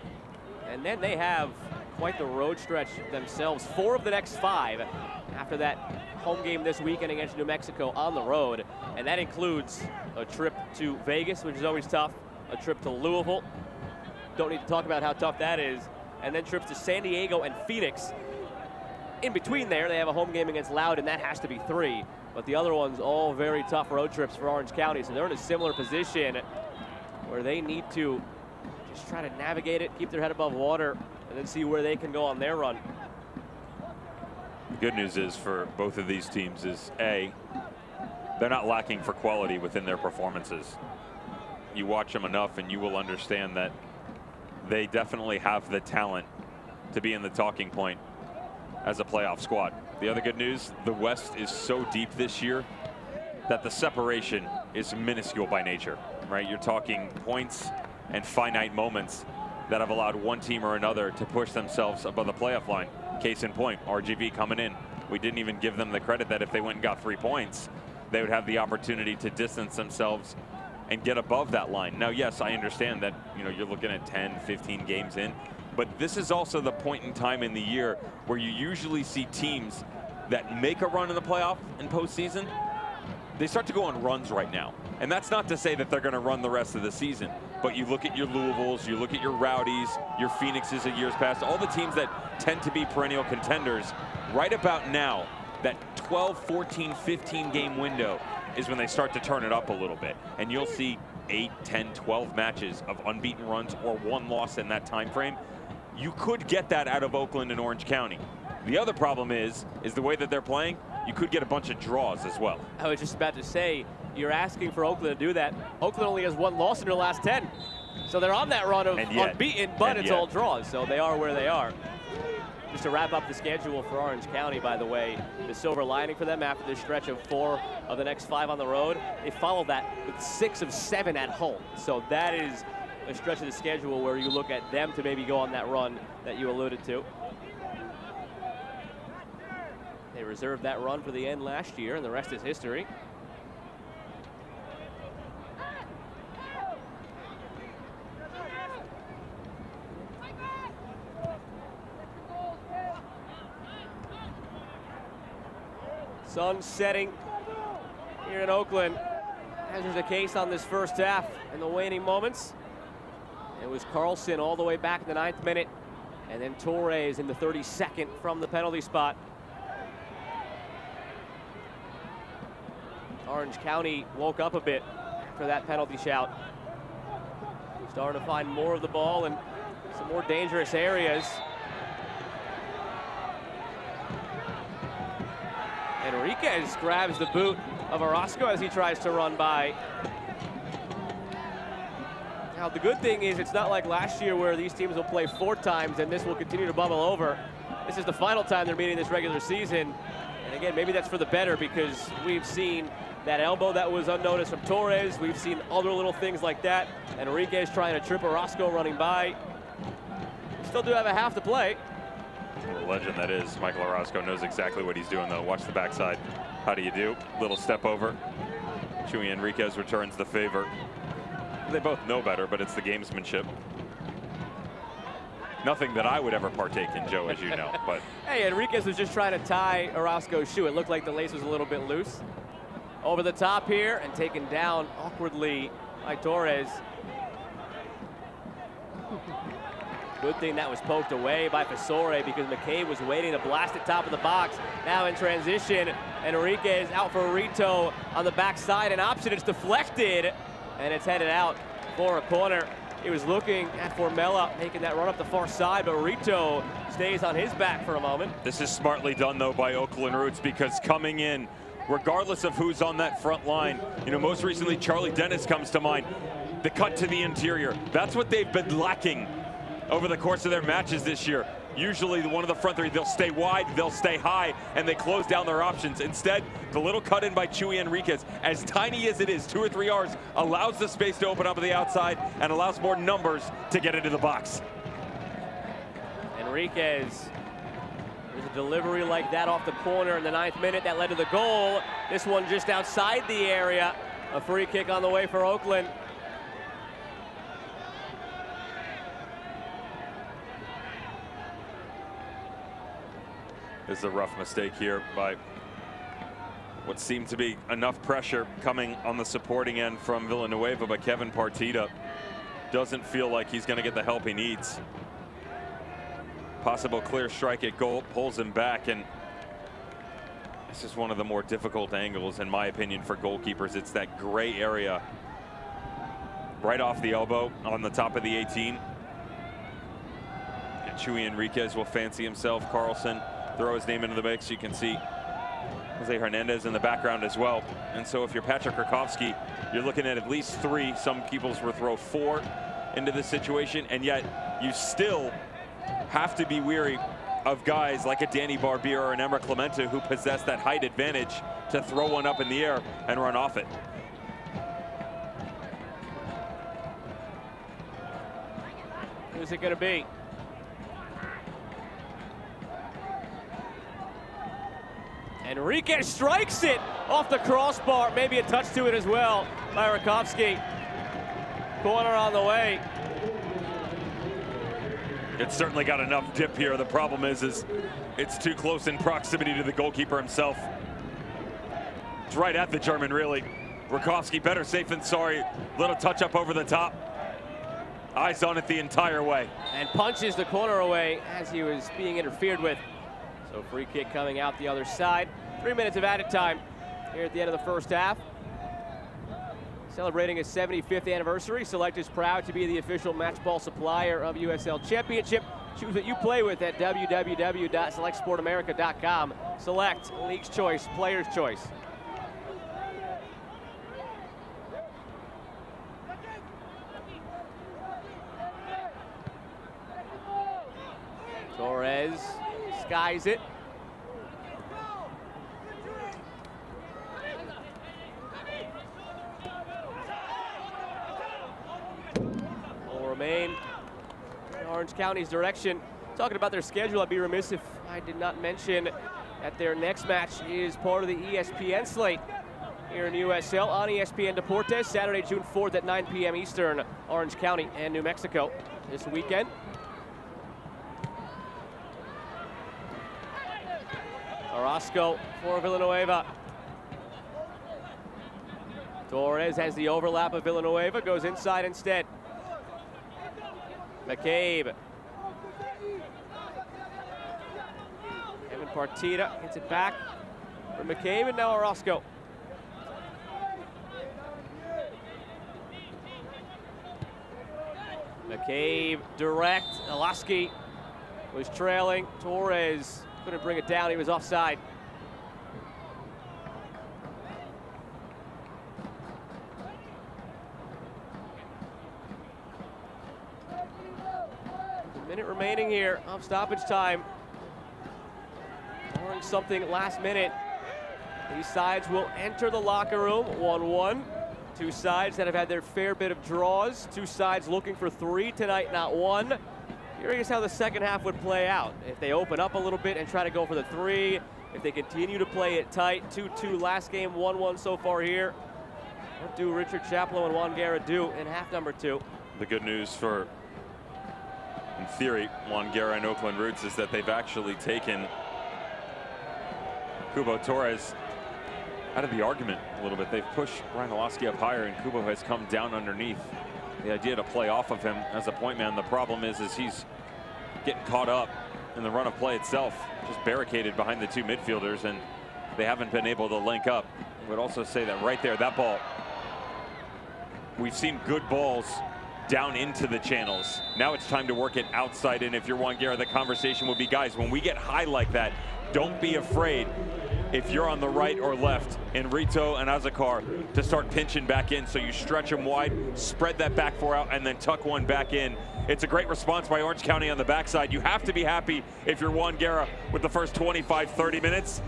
and then they have quite the road stretch themselves. 4 of the next 5 after that home game this weekend against New Mexico on the road, and that includes a trip to Vegas, which is always tough, a trip to Louisville, don't need to talk about how tough that is, and then trips to San Diego and Phoenix. In between there, they have a home game against Loudoun, and that has to be 3. But the other ones, all very tough road trips for Orange County. So they're in a similar position where they need to just try to navigate it, keep their head above water, and then see where they can go on their run. The good news is for both of these teams is, A, they're not lacking for quality within their performances. You watch them enough and you will understand that they definitely have the talent to be in the talking point as a playoff squad. The other good news, the West is so deep this year that the separation is minuscule by nature, right? You're talking points and finite moments that have allowed one team or another to push themselves above the playoff line. Case in point, RGV coming in. We didn't even give them the credit that if they went and got 3 points, they would have the opportunity to distance themselves and get above that line. Now, yes, I understand that, you know, you're looking at 10, 15 games in, but this is also the point in time in the year where you usually see teams that make a run in the playoff and postseason, they start to go on runs right now. And that's not to say that they're going to run the rest of the season, but you look at your Louisvilles, you look at your Rowdies, your Phoenixes of years past, all the teams that tend to be perennial contenders, right about now, that 12, 14, 15 game window is when they start to turn it up a little bit. And you'll see 8, 10, 12 matches of unbeaten runs or 1 loss in that time frame. You could get that out of Oakland and Orange County. The other problem is the way that they're playing, you could get a bunch of draws as well. I was just about to say, you're asking for Oakland to do that. Oakland only has 1 loss in their last 10. So they're on that run of unbeaten, but it's all draws. So they are where they are. Just to wrap up the schedule for Orange County, by the way, the silver lining for them after this stretch of 4 of the next 5 on the road, they follow that with 6 of 7 at home. So that is a stretch of the schedule where you look at them to maybe go on that run that you alluded to. They reserved that run for the end last year, and the rest is history. Sun setting here in Oakland, as is the case on this first half in the waning moments. It was Carlson all the way back in the 9th minute, and then Torres in the 32nd from the penalty spot. Orange County woke up a bit after that penalty shout. Starting to find more of the ball and some more dangerous areas. Enriquez grabs the boot of Orozco as he tries to run by. Now, the good thing is it's not like last year where these teams will play 4 times and this will continue to bubble over. This is the final time they're meeting this regular season. And again, maybe that's for the better because we've seen that elbow that was unnoticed from Torres. We've seen other little things like that. Enriquez trying to trip Orozco running by. We still do have a half to play. The legend that is Michael Orozco knows exactly what he's doing, though. Watch the backside. How do you do? Little step over. Chuy Enriquez returns the favor. They both know better, but it's the gamesmanship. Nothing that I would ever partake in, Joe, as you know. But hey, Enriquez was just trying to tie Orozco's shoe. It looked like the lace was a little bit loose. Over the top here and taken down awkwardly by Torres. Good thing that was poked away by Fasore because McCabe was waiting to blast it top of the box. Now in transition, Enriquez out for Rito on the backside. An option, it's deflected, and it's headed out for a corner. He was looking at Formella, making that run up the far side, but Rito stays on his back for a moment. This is smartly done, though, by Oakland Roots because coming in, regardless of who's on that front line, you know, most recently Charlie Dennis comes to mind. The cut to the interior, that's what they've been lacking over the course of their matches this year. Usually one of the front three, they'll stay wide, they'll stay high, and they close down their options. Instead, the little cut in by Chuy Enriquez, as tiny as it is, 2 or 3 yards, allows the space to open up on the outside and allows more numbers to get into the box. Enriquez, there's a delivery like that off the corner in the 9th minute that led to the goal. This one just outside the area. A free kick on the way for Oakland. This is a rough mistake here by what seemed to be enough pressure coming on the supporting end from Villanueva, but Kevin Partida doesn't feel like he's going to get the help he needs. Possible clear strike at goal, pulls him back, and this is one of the more difficult angles, in my opinion, for goalkeepers. It's that gray area right off the elbow on the top of the 18. And Chuy Enriquez will fancy himself. Carlson throw his name into the mix. You can see Jose Hernandez in the background as well. And so if you're Patrick Rakowski, you're looking at least 3. Some people's will throw 4 into this situation, and yet you still have to be weary of guys like a Danny Barbier or an Emma Clemente who possess that height advantage to throw one up in the air and run off it. Who's it going to be? Enriquez strikes it off the crossbar. Maybe a touch to it as well by Rakowski. Corner on the way. It's certainly got enough dip here. The problem is it's too close in proximity to the goalkeeper himself. It's right at the German, really. Rakowski, better safe than sorry. Little touch up over the top. Eyes on it the entire way. And punches the corner away as he was being interfered with. So free kick coming out the other side. 3 minutes of added time here at the end of the first half. Celebrating his 75th anniversary, Select is proud to be the official match ball supplier of USL Championship. Choose what you play with at www.selectsportamerica.com. Select, league's choice, player's choice. Torres skies it. Remain in Orange County's direction. Talking about their schedule, I'd be remiss if I did not mention that their next match is part of the ESPN slate here in USL on ESPN Deportes, Saturday, June 4th at 9 p.m. Eastern, Orange County and New Mexico this weekend. Orozco for Villanueva. Torres has the overlap of Villanueva, goes inside instead. McCabe. Kevin Partida hits it back for McCabe, and now Orozco. McCabe direct. Alaski was trailing. Torres couldn't bring it down. He was offside. Minute remaining here of stoppage time. Scoring something last minute. These sides will enter the locker room 1-1. Two sides that have had their fair bit of draws. Two sides looking for 3 tonight, not 1. Curious how the second half would play out. If they open up a little bit and try to go for the 3. If they continue to play it tight. 2-2 last game, 1-1 so far here. What do Richard Chaplow and Juan Guerra do in half number 2? The good news for, in theory, Juan Guerra and Oakland Roots is that they've actually taken Kubo Torres out of the argument a little bit. They've pushed Ryan Alaski up higher, and Kubo has come down underneath. The idea to play off of him as a point man. The problem is he's getting caught up in the run of play itself, just barricaded behind the 2 midfielders, and they haven't been able to link up. I would also say that right there, that ball, we've seen good balls down into the channels. Now it's time to work it outside, and if you're Juan Guerra, the conversation would be, guys, when we get high like that, don't be afraid if you're on the right or left, and Rito and Azakar to start pinching back in. So you stretch them wide, spread that back four out, and then tuck one back in. It's a great response by Orange County on the backside. You have to be happy if you're Juan Guerra with the first 25, 30 minutes.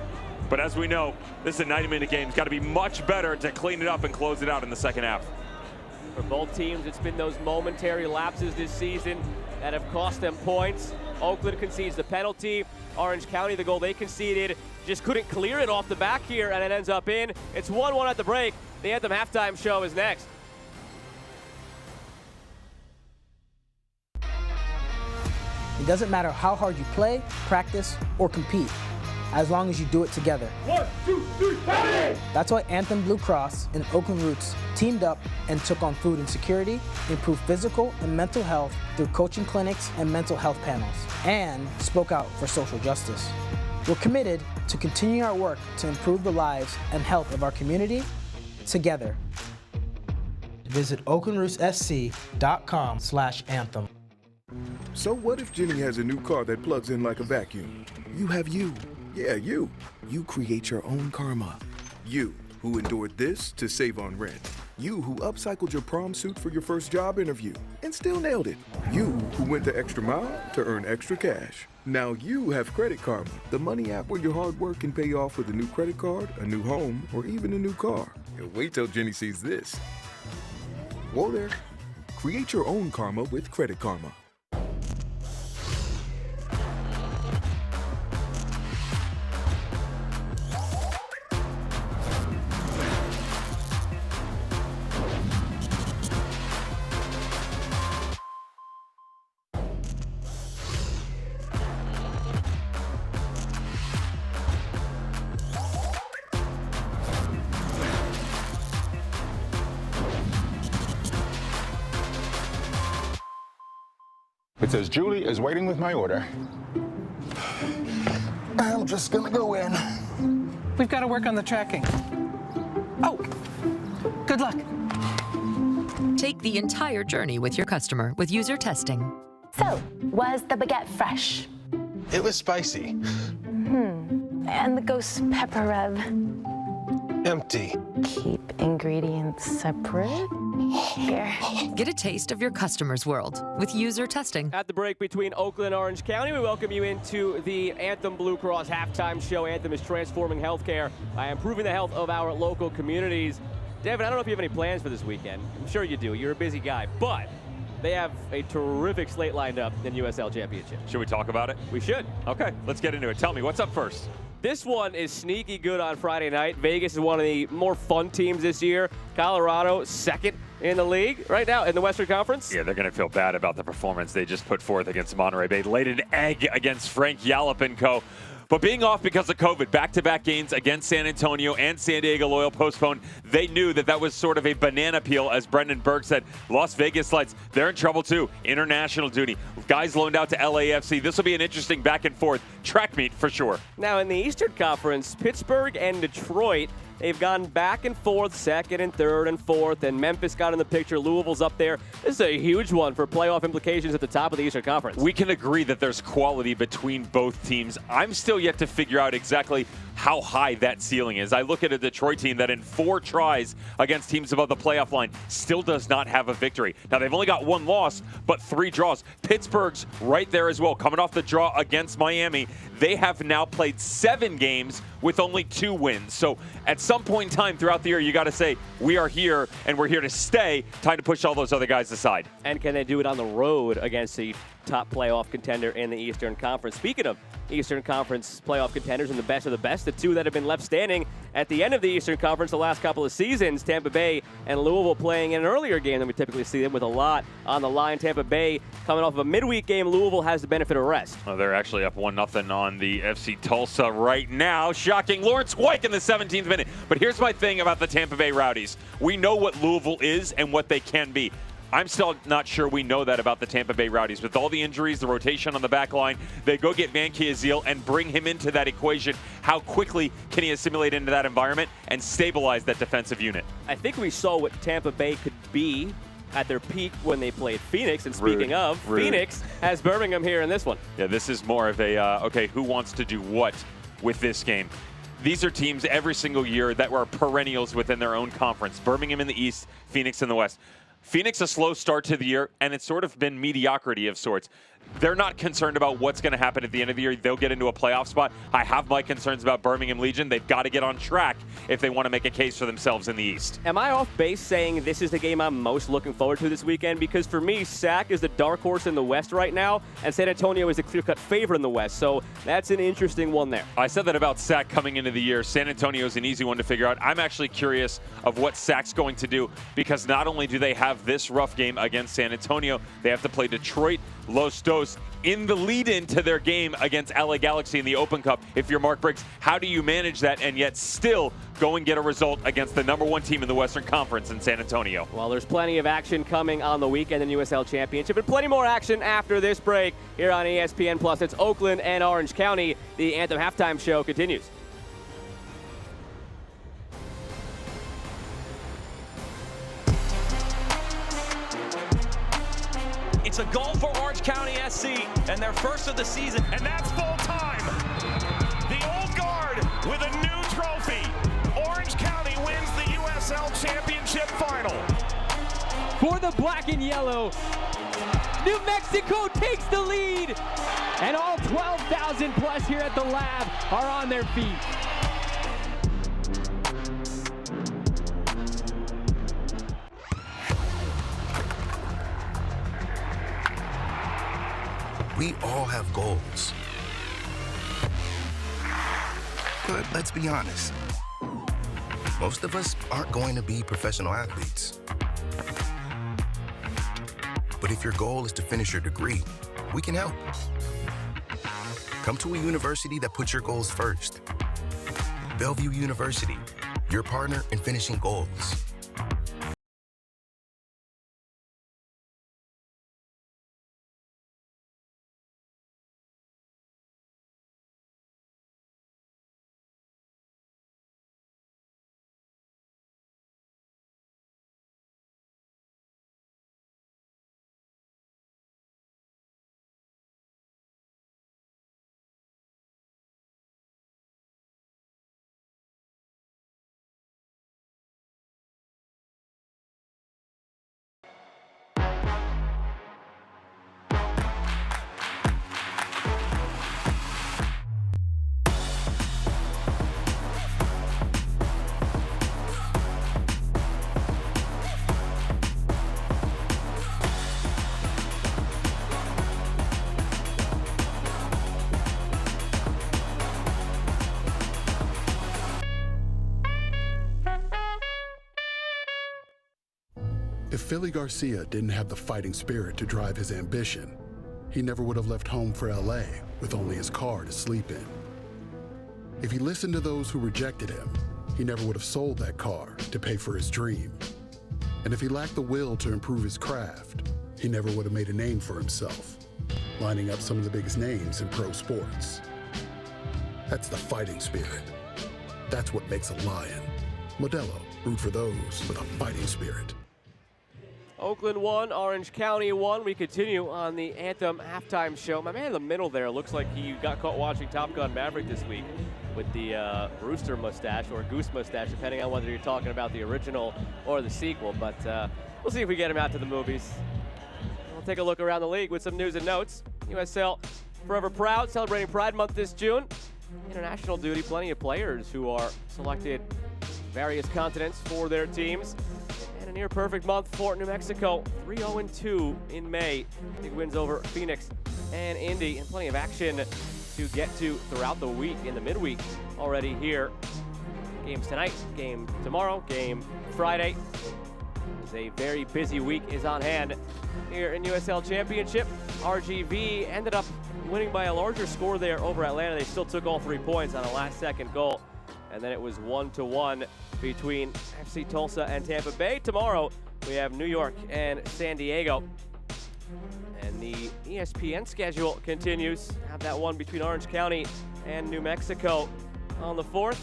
But as we know, this is a 90-minute game. It's got to be much better to clean it up and close it out in the second half. For both teams, it's been those momentary lapses this season that have cost them points. Oakland concedes the penalty. Orange County, the goal they conceded, just couldn't clear it off the back here, and it ends up in. It's 1-1 at the break. The Anthem halftime show is next. It doesn't matter how hard you play, practice, or compete, as long as you do it together. 1, 2, 3, party! That's why Anthem Blue Cross and Oakland Roots teamed up and took on food insecurity, improved physical and mental health through coaching clinics and mental health panels, and spoke out for social justice. We're committed to continuing our work to improve the lives and health of our community together. Visit oaklandrootssc.com/anthem. So what if Jenny has a new car that plugs in like a vacuum? You have you. Yeah, you. You create your own karma. You, who endured this to save on rent. You, who upcycled your prom suit for your first job interview and still nailed it. You, who went the extra mile to earn extra cash. Now you have Credit Karma, the money app where your hard work can pay off with a new credit card, a new home, or even a new car. And wait till Jenny sees this. Whoa there. Create your own karma with Credit Karma. It says Julie is waiting with my order. I'm just gonna go in. We've got to work on the tracking. Oh, good luck. Take the entire journey with your customer with user testing. So, was the baguette fresh? It was spicy. And the ghost pepper rub? Empty. Keep ingredients separate? Here. Get a taste of your customer's world with user testing. At the break between Oakland and Orange County, we welcome you into the Anthem Blue Cross halftime show. Anthem is transforming healthcare by improving the health of our local communities. Devin, I don't know if you have any plans for this weekend. I'm sure you do. You're a busy guy, but they have a terrific slate lined up in USL Championship. Should we talk about it? We should. Okay, let's get into it. Tell me, what's up first? This one is sneaky good on Friday night. Vegas is one of the more fun teams this year. Colorado, second in the league right now in the Western Conference. Yeah, they're going to feel bad about the performance they just put forth against Monterey Bay. Laid an egg against Frank Yallop and co. But being off because of COVID, back-to-back games against San Antonio and San Diego Loyal postponed, they knew that that was sort of a banana peel, as Brendan Berg said. Las Vegas Lights, they're in trouble too. International duty. Guys loaned out to LAFC. This will be an interesting back-and-forth track meet for sure. Now in the Eastern Conference, Pittsburgh and Detroit, they've gone back and forth, second and third and fourth, and Memphis got in the picture. Louisville's up there. This is a huge one for playoff implications at the top of the Eastern Conference. We can agree that there's quality between both teams. I'm still yet to figure out exactly how high that ceiling is. I look at a Detroit team that in 4 tries against teams above the playoff line still does not have a victory. Now, they've only got 1 loss, but 3 draws. Pittsburgh's right there as well, coming off the draw against Miami. They have now played 7 games with only 2 wins. So at some point in time throughout the year, you got to say, we are here and we're here to stay. Time to push all those other guys aside. And can they do it on the road against the top playoff contender in the Eastern Conference? Speaking of Eastern Conference playoff contenders and the best, the 2 that have been left standing at the end of the Eastern Conference the last couple of seasons, Tampa Bay and Louisville playing in an earlier game than we typically see them, with a lot on the line. Tampa Bay coming off of a midweek game. Louisville has the benefit of rest. Well, they're actually up 1-0 on the FC Tulsa right now. Shocking Lawrence Wyke in the 17th minute. But here's my thing about the Tampa Bay Rowdies. We know what Louisville is and what they can be. I'm still not sure we know that about the Tampa Bay Rowdies. With all the injuries, the rotation on the back line, they go get Van Kiazil and bring him into that equation. How quickly can he assimilate into that environment and stabilize that defensive unit? I think we saw what Tampa Bay could be at their peak when they played Phoenix. And speaking of, Phoenix has Birmingham here in this one. Yeah, this is more of a, okay, who wants to do what with this game? these are teams every single year that were perennials within their own conference. Birmingham in the East, Phoenix in the West. Phoenix, a slow start to the year, and it's sort of been mediocrity of sorts. They're not concerned about what's going to happen at the end of the year. They'll get into a playoff spot. I have my concerns about Birmingham Legion. They've got to get on track if they want to make a case for themselves in the East. Am I off base saying this is the game I'm most looking forward to this weekend? Because for me, SAC is the dark horse in the West right now, and San Antonio is the clear-cut favorite in the West. So that's an interesting one there. I said that about SAC coming into the year. San Antonio is an easy one to figure out. I'm actually curious of what SAC's going to do, because not only do they have this rough game against San Antonio, they have to play Detroit, Los Dos, in the lead-in to their game against LA Galaxy in the Open Cup. If you're Mark Briggs, how do you manage that and yet still go and get a result against the #1 team in the Western Conference in San Antonio? Well, there's plenty of action coming on the weekend in USL Championship, and plenty more action after this break here on ESPN+. It's Oakland and Orange County. The Anthem Halftime Show continues. It's a goal for Orange County SC, and their first of the season. And that's full time. The old guard with a new trophy. Orange County wins the USL Championship final. For the black and yellow, New Mexico takes the lead. And all 12,000 plus here at the lab are on their feet. We all have goals. But let's be honest, most of us aren't going to be professional athletes. But if your goal is to finish your degree, we can help. Come to a university that puts your goals first. Bellevue University, your partner in finishing goals. If Philly Garcia didn't have the fighting spirit to drive his ambition, he never would have left home for LA with only his car to sleep in. If he listened to those who rejected him, he never would have sold that car to pay for his dream. And if he lacked the will to improve his craft, he never would have made a name for himself, lining up some of the biggest names in pro sports. That's the fighting spirit. That's what makes a lion. Modelo, root for those with a fighting spirit. Oakland 1, Orange County 1. We continue on the Anthem Halftime Show. My man in the middle there looks like he got caught watching Top Gun Maverick this week with the rooster mustache or goose mustache, depending on whether you're talking about the original or the sequel. But we'll see if we get him out to the movies. We'll take a look around the league with some news and notes. USL Forever Proud, celebrating Pride Month this June. International duty, plenty of players who are selected various continents for their teams. And a near perfect month for New Mexico, 3-0-2 in May. Big wins over Phoenix and Indy, and plenty of action to get to throughout the week, in the midweek already here. Games tonight, game tomorrow, game Friday. As a very busy week is on hand here in USL Championship. RGV ended up winning by a larger score there over Atlanta. They still took all 3 points on a last-second goal. And then it was 1-1 between FC Tulsa and Tampa Bay. Tomorrow, we have New York and San Diego. And the ESPN schedule continues. Have that one between Orange County and New Mexico on the 4th.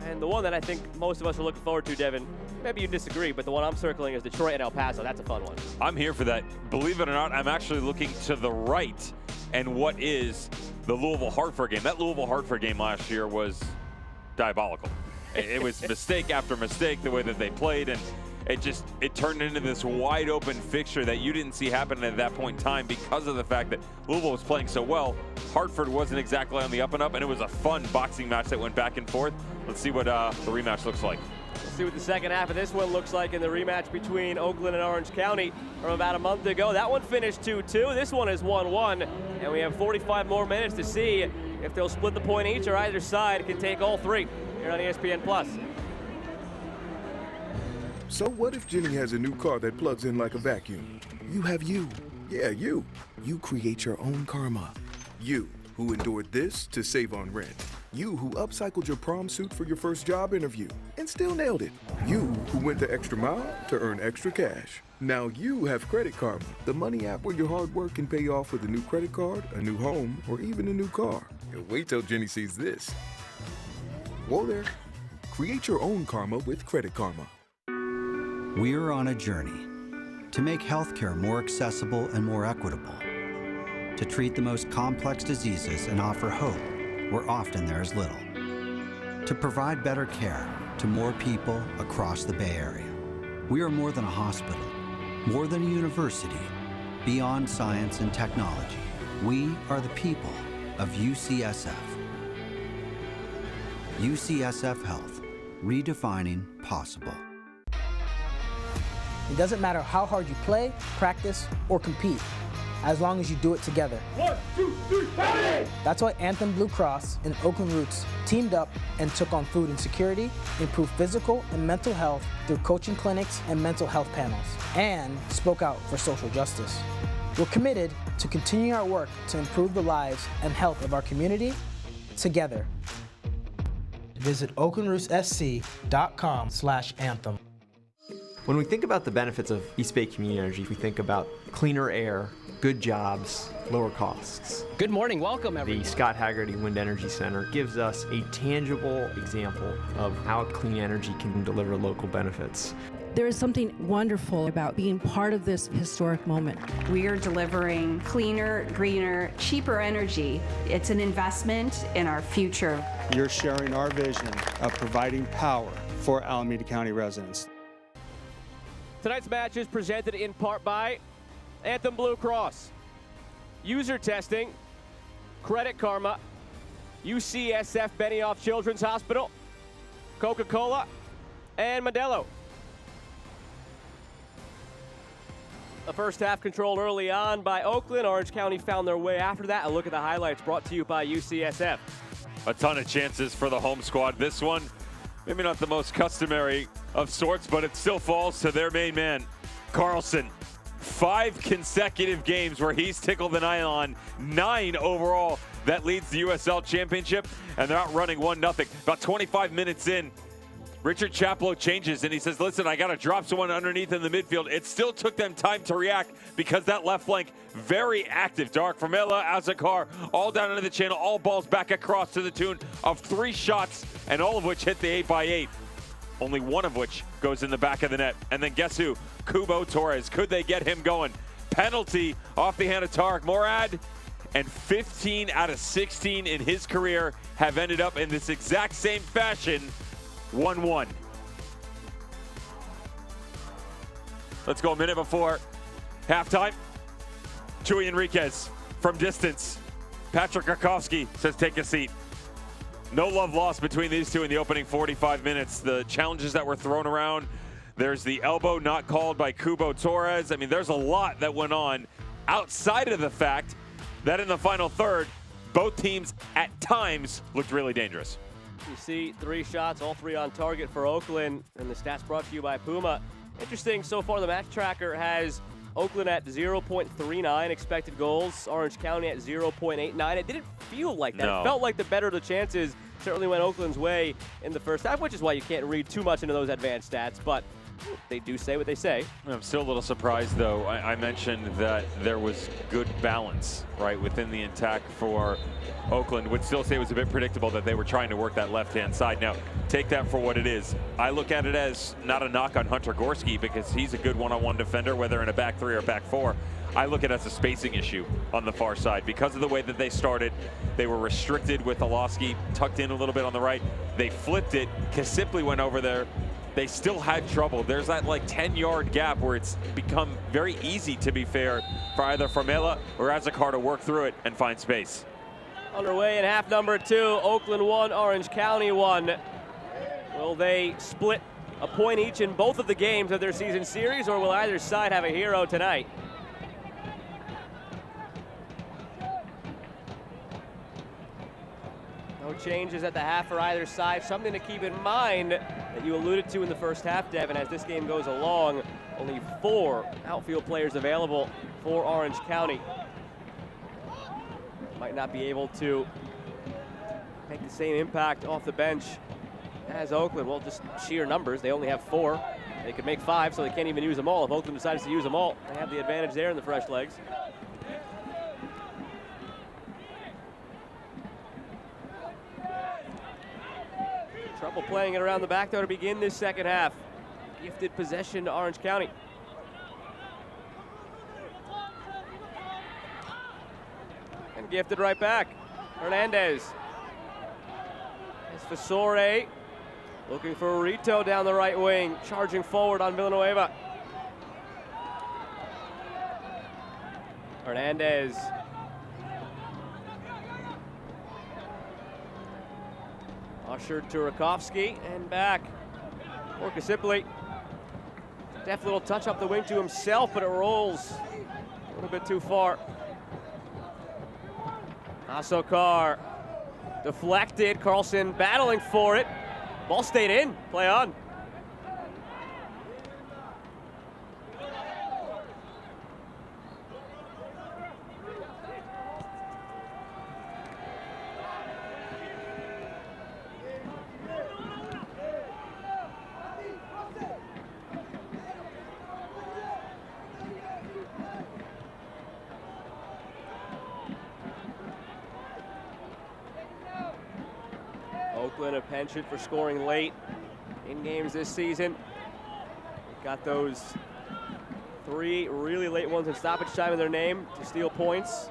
And the one that I think most of us are looking forward to, Devin, maybe you disagree, but the one I'm circling is Detroit and El Paso. That's a fun one. I'm here for that. Believe it or not, I'm actually looking to the right and what is the Louisville-Hartford game. That Louisville-Hartford game last year was diabolical. It was mistake after mistake the way that they played, and it turned into this wide open fixture that you didn't see happening at that point in time because of the fact that Louisville was playing so well. Hartford wasn't exactly on the up and up, and it was a fun boxing match that went back and forth. Let's see what the rematch looks like. Let's see what the second half of this one looks like in the rematch between Oakland and Orange County from about a month ago. That one finished 2-2. This one is 1-1, and we have 45 more minutes to see if they'll split the point each or either side can take all three here on ESPN+. So what if Jenny has a new car that plugs in like a vacuum? You have you. Yeah, you. You create your own karma. You, who endured this to save on rent. You, who upcycled your prom suit for your first job interview and still nailed it. You, who went the extra mile to earn extra cash. Now you have Credit Karma, the money app where your hard work can pay off with a new credit card, a new home, or even a new car. And wait till Jenny sees this. Whoa there. Create your own karma with Credit Karma. We're on a journey to make healthcare more accessible and more equitable, to treat the most complex diseases and offer hope where often there is little, to provide better care to more people across the Bay Area. We are more than a hospital, more than a university, beyond science and technology. We are the people of UCSF. UCSF Health, redefining possible. It doesn't matter how hard you play, practice, or compete, as long as you do it together. 1, 2, 3, party! That's why Anthem Blue Cross and Oakland Roots teamed up and took on food insecurity, improved physical and mental health through coaching clinics and mental health panels, and spoke out for social justice. We're committed to continuing our work to improve the lives and health of our community together. Visit oaklandrootssc.com/anthem. When we think about the benefits of East Bay Community Energy, we think about cleaner air, good jobs, lower costs. Good morning, welcome everyone. The Scott Haggerty Wind Energy Center gives us a tangible example of how clean energy can deliver local benefits. There is something wonderful about being part of this historic moment. We are delivering cleaner, greener, cheaper energy. It's an investment in our future. You're sharing our vision of providing power for Alameda County residents. Tonight's match is presented in part by Anthem Blue Cross, User Testing, Credit Karma, UCSF Benioff Children's Hospital, Coca-Cola, and Modelo. The first half controlled early on by Oakland. Orange County found their way after that. A look at the highlights brought to you by UCSF. A ton of chances for the home squad. This one, maybe not the most customary of sorts, but it still falls to their main man, Carlson. 5 consecutive games where he's tickled the nylon, 9 overall. That leads the USL Championship, and they're out running 1-0. About 25 minutes in, Richard Chaplow changes, and he says, listen, I got to drop someone underneath in the midfield. It still took them time to react because that left flank, very active. Dark Vermella, Azakar, all down into the channel, all balls back across to the tune of 3 shots, and all of which hit the 8x8. Only one of which goes in the back of the net. And then guess who? Kubo Torres. Could they get him going? Penalty off the hand of Tarek Morad. And 15 out of 16 in his career have ended up in this exact same fashion, 1-1. Let's go a minute before halftime. Chuy Enriquez from distance. Patrick Karkovsky says, take a seat. No love lost between these two in the opening 45 minutes. The challenges that were thrown around, there's the elbow not called by Kubo Torres. I mean, there's a lot that went on outside of the fact that in the final third, both teams at times looked really dangerous. You see 3 shots, all 3 on target for Oakland, and the stats brought to you by Puma. Interesting, so far the match tracker has Oakland at 0.39 expected goals, Orange County at 0.89. It didn't feel like that. No. It felt like the better the chances certainly went Oakland's way in the first half, which is why you can't read too much into those advanced stats, but they do say what they say. I'm still a little surprised, though. I mentioned that there was good balance, right, within the attack for Oakland. Would still say it was a bit predictable that they were trying to work that left-hand side. Now, take that for what it is. I look at it as not a knock on Hunter Gorski because he's a good one-on-one defender, whether in a back 3 or back 4. I look at it as a spacing issue on the far side. Because of the way that they started, they were restricted with Olowski tucked in a little bit on the right. They flipped it. Kasipli went over there. They still had trouble. There's that like 10-yard gap where it's become very easy, to be fair, for either Formela or Azakar to work through it and find space. Underway in half number 2, Oakland 1, Orange County 1. Will they split a point each in both of the games of their season series, or will either side have a hero tonight? No changes at the half for either side. Something to keep in mind that you alluded to in the first half, Devin, as this game goes along. Only 4 outfield players available for Orange County. Might not be able to make the same impact off the bench as Oakland. Well, just sheer numbers. They only have 4. They could make 5, so they can't even use them all. If Oakland decides to use them all, they have the advantage there in the fresh legs. Trouble playing it around the back, though, to begin this second half. Gifted possession to Orange County. And gifted right back. Hernandez. Esfasore looking for Rito down the right wing, charging forward on Villanueva. Hernandez. Ushered to Rakowski and back for Kasipli. Deft little touch up the wing to himself, but it rolls a little bit too far. Asokar deflected. Carlson battling for it. Ball stayed in. Play on. Oakland a penchant for scoring late in games this season. Got those 3 really late ones in stoppage time in their name to steal points.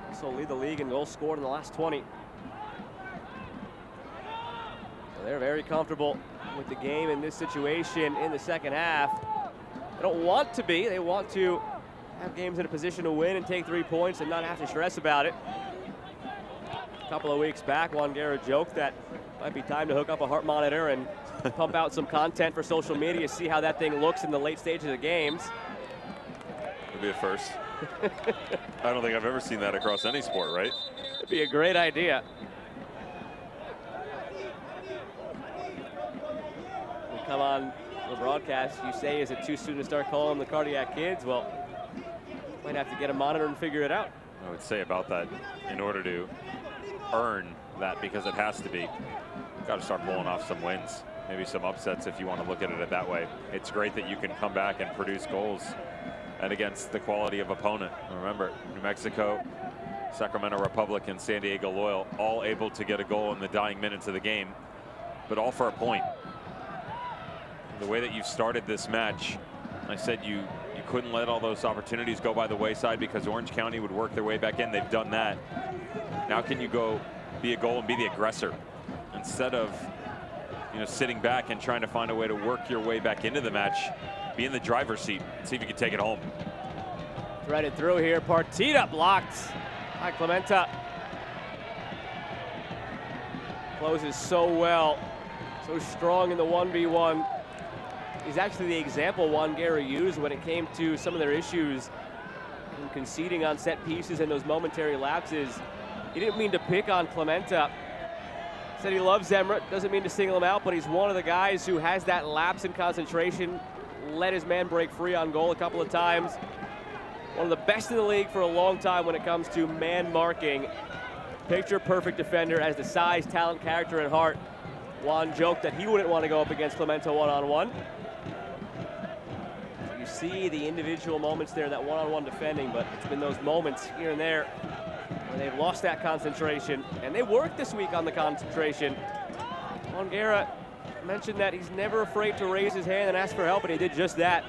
Also lead the league in goals scored in the last 20. So they're very comfortable with the game in this situation in the second half. They don't want to be. They want to have games in a position to win and take 3 points and not have to stress about it. A couple of weeks back, Juan Guerra joked that might be time to hook up a heart monitor and pump out some content for social media, see how that thing looks in the late stages of games. It'd be a first. I don't think I've ever seen that across any sport, right? It'd be a great idea. We come on the broadcast, you say, is it too soon to start calling the cardiac kids? Well, might have to get a monitor and figure it out. I would say about that, in order to earn that, because it has to be, got to start pulling off some wins, maybe some upsets if you want to look at it that way. It's great that you can come back and produce goals and against the quality of opponent. Remember, New Mexico, Sacramento Republic, and San Diego Loyal all able to get a goal in the dying minutes of the game, but all for a point. The way that you've started this match, I said you couldn't let all those opportunities go by the wayside because Orange County would work their way back in. They've done that. Now can you go be a goal and be the aggressor instead of, you know, sitting back and trying to find a way to work your way back into the match? Be in the driver's seat and see if you can take it home. Threaded through here. Partida blocked by Clementa. Closes so well, so strong in the 1v1. He's actually the example Juan Guerra used when it came to some of their issues in conceding on set pieces and those momentary lapses. He didn't mean to pick on Clementa. Said he loves Emmerich, doesn't mean to single him out, but he's one of the guys who has that lapse in concentration, let his man break free on goal a couple of times. One of the best in the league for a long time when it comes to man marking. Picture perfect defender, has the size, talent, character, and heart. Juan joked that he wouldn't want to go up against Clementa one-on-one. You see the individual moments there, that one-on-one defending, but it's been those moments here and there where they've lost that concentration, and they worked this week on the concentration. Juan Guerra mentioned that he's never afraid to raise his hand and ask for help, and he did just that.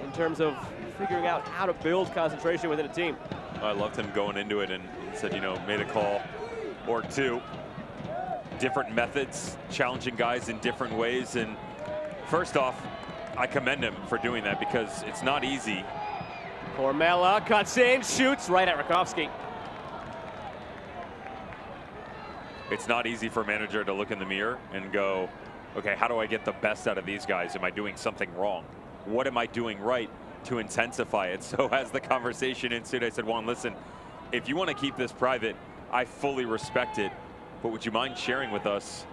in terms of figuring out how to build concentration within a team. I loved him going into it and said, you know, made a call or two. Different methods, challenging guys in different ways. And first off, I commend him for doing that because it's not easy. Formella cuts in, shoots right at Rakowski. It's not easy for a manager to look in the mirror and go, okay, how do I get the best out of these guys? Am I doing something wrong? What am I doing right to intensify it? So as the conversation ensued, I said, Juan, listen, if you want to keep this private, I fully respect it, but would you mind sharing with us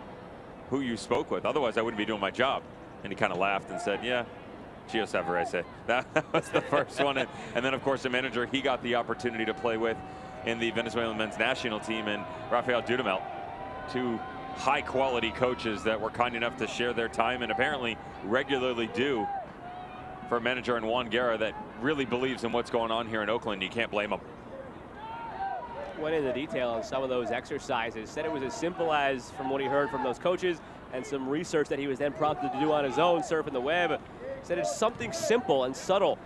who you spoke with? Otherwise, I wouldn't be doing my job. And he kind of laughed and said, yeah, Gio Savarese. That was the first one. And then, of course, the manager he got the opportunity to play with in the Venezuelan men's national team, and Rafael Dudamel. Two high-quality coaches that were kind enough to share their time and apparently regularly do for a manager in Juan Guerra that really believes in what's going on here in Oakland. You can't blame him. Went into detail on some of those exercises. Said it was as simple as, from what he heard from those coaches and some research that he was then prompted to do on his own, surfing the web. Said it's something simple and subtle.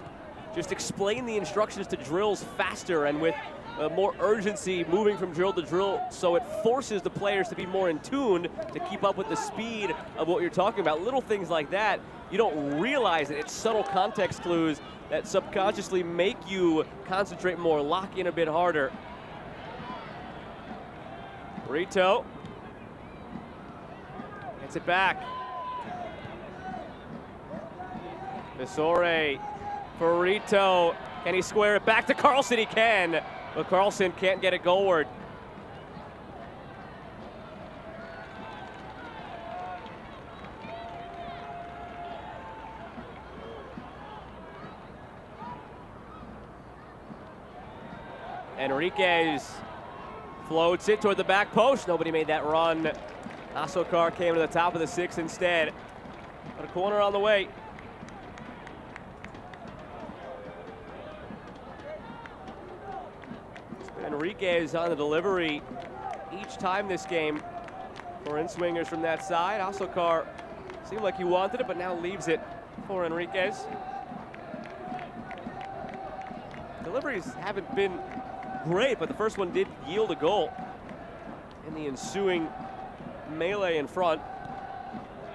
Just explain the instructions to drills faster and with more urgency moving from drill to drill, so it forces the players to be more in tune to keep up with the speed of what you're talking about. Little things like that, you don't realize it. It's subtle context clues that subconsciously make you concentrate more, lock in a bit harder. Rito gets it back. Visore for Rito. Can he square it back to Carlson? He can, but Carlson can't get it goalward. Enriquez floats it toward the back post. Nobody made that run. Asokar came to the top of the six instead. Got a corner on the way. Enriquez on the delivery each time this game for in-swingers from that side. Asokar seemed like he wanted it, but now leaves it for Enriquez. Deliveries haven't been great, but the first one did yield a goal in the ensuing melee in front.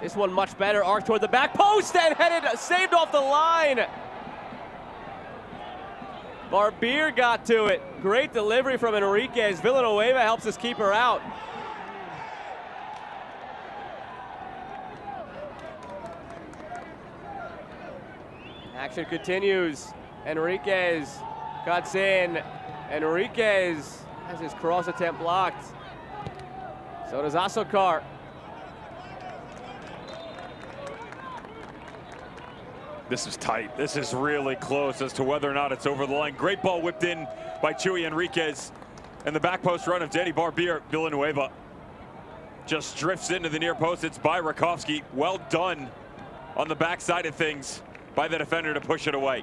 This one much better, arc toward the back post and headed, saved off the line. Barbier got to it. Great delivery from Enriquez. Villanueva helps his keeper out. Action continues. Enriquez cuts in. Enriquez has his cross attempt blocked. So does Asokar. This is tight. This is really close as to whether or not it's over the line. Great ball whipped in by Chuy Enriquez. And the back post run of Danny Barbier. Villanueva just drifts into the near post. It's by Rakowski. Well done on the backside of things by the defender to push it away.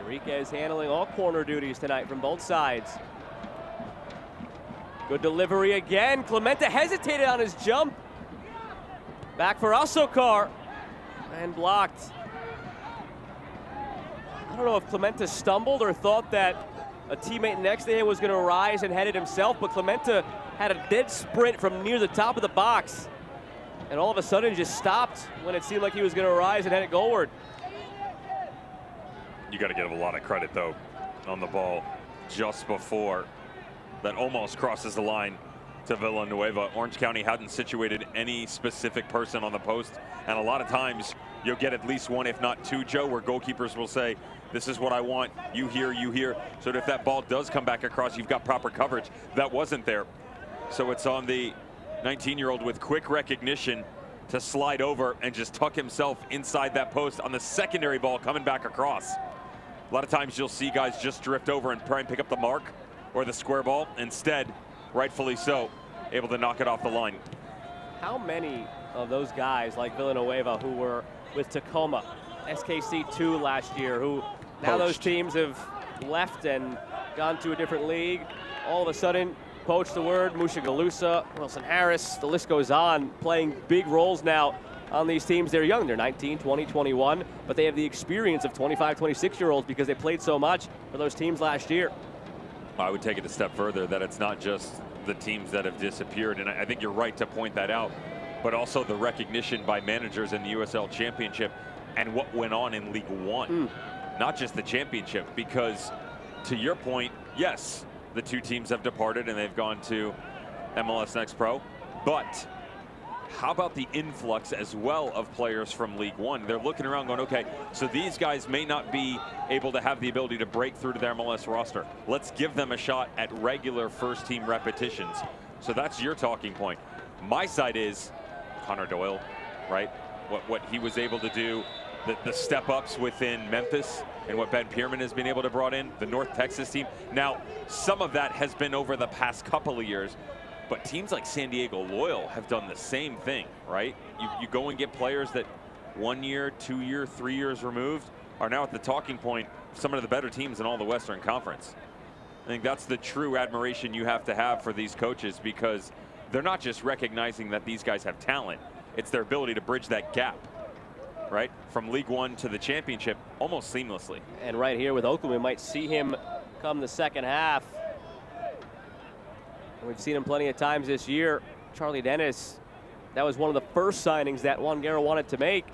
Enriquez handling all corner duties tonight from both sides. Good delivery again. Clemente hesitated on his jump. Back for Asokar. And blocked. I don't know if Clemente stumbled or thought that a teammate next to him was going to rise and head it himself, but Clemente had a dead sprint from near the top of the box. And all of a sudden just stopped when it seemed like he was going to rise and head it goalward. You got to give a lot of credit, though, on the ball just before that almost crosses the line to Villanueva. Orange County hadn't situated any specific person on the post, and a lot of times you'll get at least one, if not two, Joe, where goalkeepers will say, this is what I want, you here. So that if that ball does come back across, you've got proper coverage. That wasn't there. So it's on the 19-year-old with quick recognition to slide over and just tuck himself inside that post on the secondary ball coming back across. A lot of times you'll see guys just drift over and try and pick up the mark or the square ball. Instead, rightfully so, able to knock it off the line. How many of those guys like Villanueva who were with Tacoma, SKC2 last year, who now those teams have left and gone to a different league, all of a sudden Poach the Word, Musha Galusa, Wilson Harris, the list goes on, playing big roles now on these teams. They're young, they're 19, 20, 21, but they have the experience of 25, 26-year-olds because they played so much for those teams last year. I would take it a step further that it's not just the teams that have disappeared, and I think you're right to point that out, but also the recognition by managers in the USL Championship and what went on in League One, not just the championship, because to your point, yes, the two teams have departed and they've gone to MLS Next Pro, but how about the influx as well of players from League One? They're looking around going, okay, so these guys may not be able to have the ability to break through to their MLS roster. Let's give them a shot at regular first team repetitions. So that's your talking point. My side is Connor Doyle, right? What he was able to do, the step ups within Memphis and what Ben Pierman has been able to brought in, the North Texas team. Now, some of that has been over the past couple of years, but teams like San Diego Loyal have done the same thing, right? You go and get players that 1 year, 2 year, 3 years removed are now at the talking point of some of the better teams in all the Western Conference. I think that's the true admiration you have to have for these coaches, because they're not just recognizing that these guys have talent, it's their ability to bridge that gap, right? From League One to the championship almost seamlessly. And right here with Oakland, we might see him come the second half. We've seen him plenty of times this year. Charlie Dennis, that was one of the first signings that Juan Guerra wanted to make.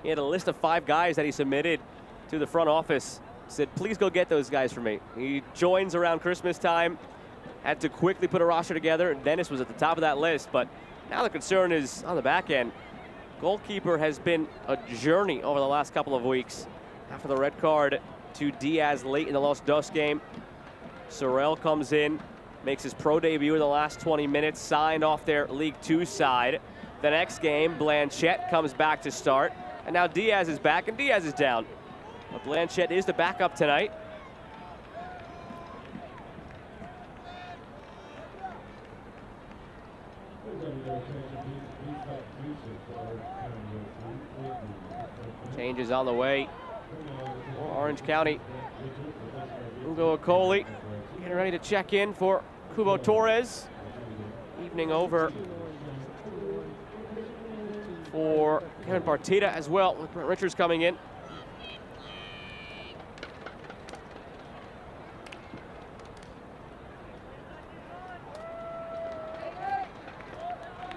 He had a list of 5 guys that he submitted to the front office. Said, please go get those guys for me. He joins around Christmas time, had to quickly put a roster together, and Dennis was at the top of that list. But now the concern is on the back end. Goalkeeper has been a journey over the last couple of weeks. After the red card to Diaz late in the Los Dos game, Sorrell comes in, makes his pro debut in the last 20 minutes, signed off their League Two side. The next game, Blanchette comes back to start, and now Diaz is back, and Diaz is down. But Blanchette is the backup tonight. Changes on the way for Orange County. Hugo Okoli getting ready to check in for Kubo Torres. Evening over for Kevin Partita as well, with Brent Richards coming in.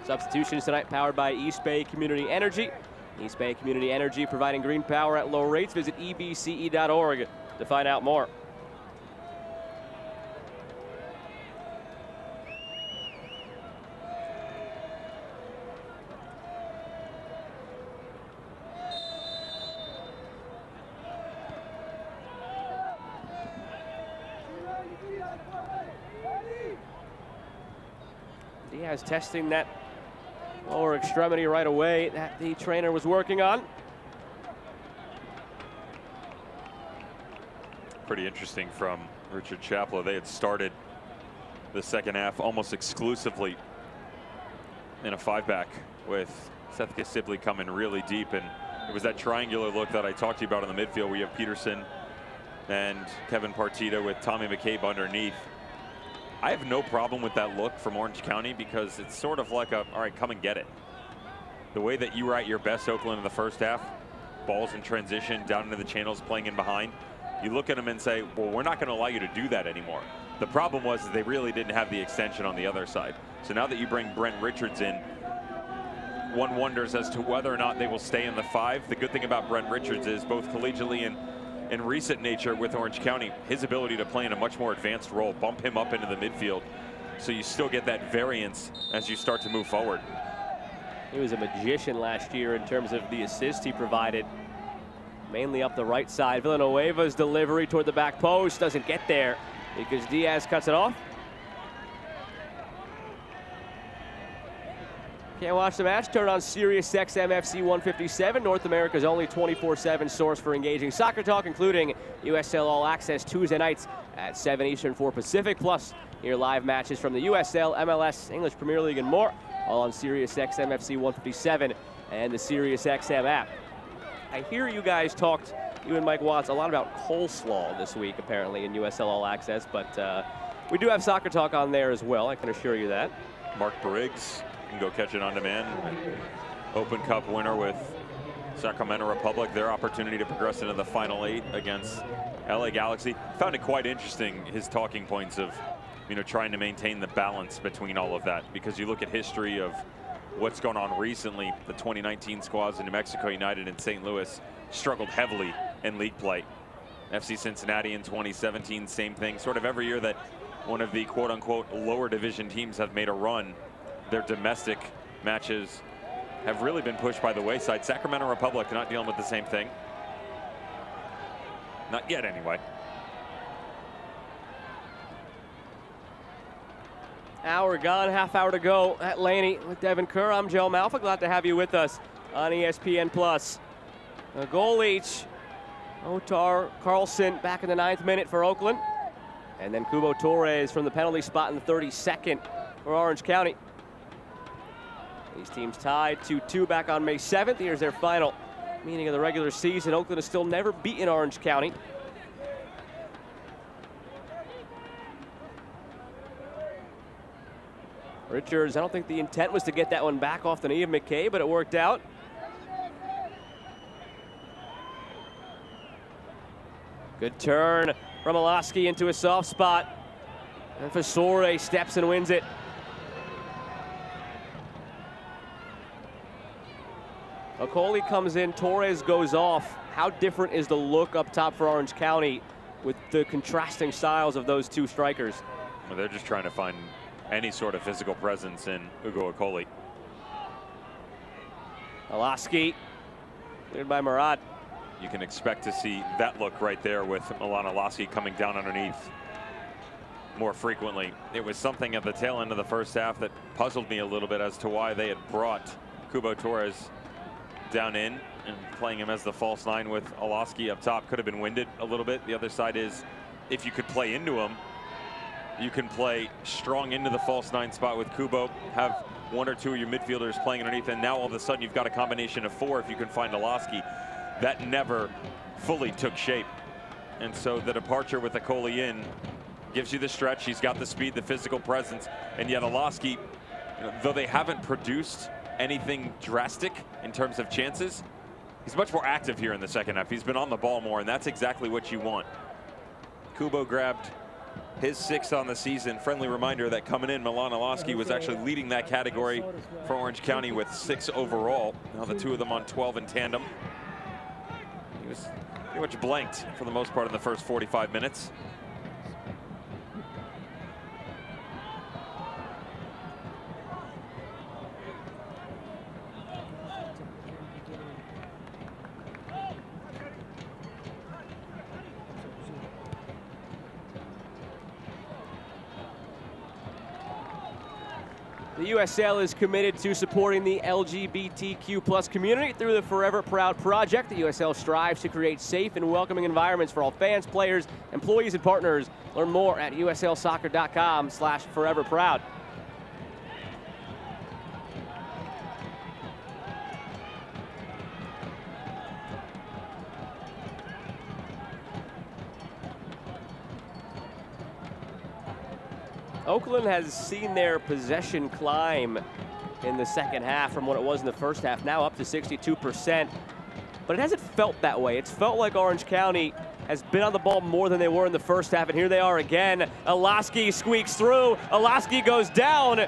Substitutions tonight powered by East Bay Community Energy. East Bay Community Energy providing green power at low rates. Visit ebce.org to find out more. Diaz testing that lower extremity right away that the trainer was working on. Pretty interesting from Richard Chaplow. They had started the second half almost exclusively in a 5-back with Seth Sibley coming really deep, and it was that triangular look that I talked to you about in the midfield where you have Peterson and Kevin Partita with Tommy McCabe underneath. I have no problem with that look from Orange County, because it's sort of like a, all right, come and get it. The way that you were at your best, Oakland, in the first half, balls in transition, down into the channels, playing in behind, you look at them and say, well, we're not going to allow you to do that anymore. The problem was they really didn't have the extension on the other side. So now that you bring Brent Richards in, one wonders as to whether or not they will stay in the 5. The good thing about Brent Richards is, both collegially and in recent nature with Orange County, his ability to play in a much more advanced role, bump him up into the midfield, so you still get that variance as you start to move forward. He was a magician last year in terms of the assist he provided, mainly up the right side. Villanueva's delivery toward the back post doesn't get there because Diaz cuts it off. Can't watch the match? Turn on SiriusXM FC 157, North America's only 24/7 source for engaging soccer talk, including USL All Access Tuesday nights at 7 Eastern, 4 Pacific, plus hear live matches from the USL, MLS, English Premier League, and more, all on SiriusXM FC 157 and the SiriusXM app. I hear you guys talked, you and Mike Watts, a lot about coleslaw this week, apparently, in USL All Access, but We do have Soccer Talk on there as well, I can assure you that. Mark Briggs can go catch it on demand. Open Cup winner with Sacramento Republic, their opportunity to progress into the Final 8 against LA Galaxy. Found it quite interesting, his talking points of, you know, trying to maintain the balance between all of that, because you look at history of what's going on recently. The 2019 squads in New Mexico United and St. Louis struggled heavily in league play. FC Cincinnati in 2017, same thing. Sort of every year that one of the quote-unquote lower division teams have made a run, their domestic matches have really been pushed by the wayside. Sacramento Republic not dealing with the same thing. Not yet, anyway. Hour gone, half hour to go at Laney with Devin Kerr. I'm Joe Malfa. Glad to have you with us on ESPN+. A goal each. Otar Carlson back in the 9th minute for Oakland. And then Kubo Torres from the penalty spot in the 32nd for Orange County. These teams tied 2-2 back on May 7th. Here's their final meeting of the regular season. Oakland has still never beaten Orange County. Richards, I don't think the intent was to get that one back off the knee of McKay, but it worked out. Good turn from Alaski into a soft spot. And Fasore steps and wins it. Okoli comes in, Torres goes off. How different is the look up top for Orange County with the contrasting styles of those two strikers? Well, they're just trying to find any sort of physical presence in Ugo Okoli. Alaski, cleared by Murad. You can expect to see that look right there with Milan Alaski coming down underneath more frequently. It was something at the tail end of the first half that puzzled me a little bit as to why they had brought Kubo Torres down in and playing him as the false 9 with Alaski up top. Could have been winded a little bit. The other side is, if you could play into him, you can play strong into the false 9 spot with Kubo, have one or two of your midfielders playing underneath, and now all of a sudden you've got a combination of 4 if you can find Alaski. That never fully took shape. And so the departure with Okoli in gives you the stretch. He's got the speed, the physical presence, and yet Alaski, you know, though they haven't produced anything drastic in terms of chances, he's much more active here in the second half. He's been on the ball more, and that's exactly what you want. Kubo grabbed his 6th on the season. Friendly reminder that coming in, Milan Alaski was actually leading that category for Orange County with 6 overall. Now the two of them on 12 in tandem. He was pretty much blanked for the most part in the first 45 minutes. The USL is committed to supporting the LGBTQ+ community through the Forever Proud project. The USL strives to create safe and welcoming environments for all fans, players, employees, and partners. Learn more at uslsoccer.com/foreverproud. Oakland has seen their possession climb in the second half from what it was in the first half, now up to 62%. But it hasn't felt that way. It's felt like Orange County has been on the ball more than they were in the first half, and here they are again. Alaski squeaks through. Alaski goes down.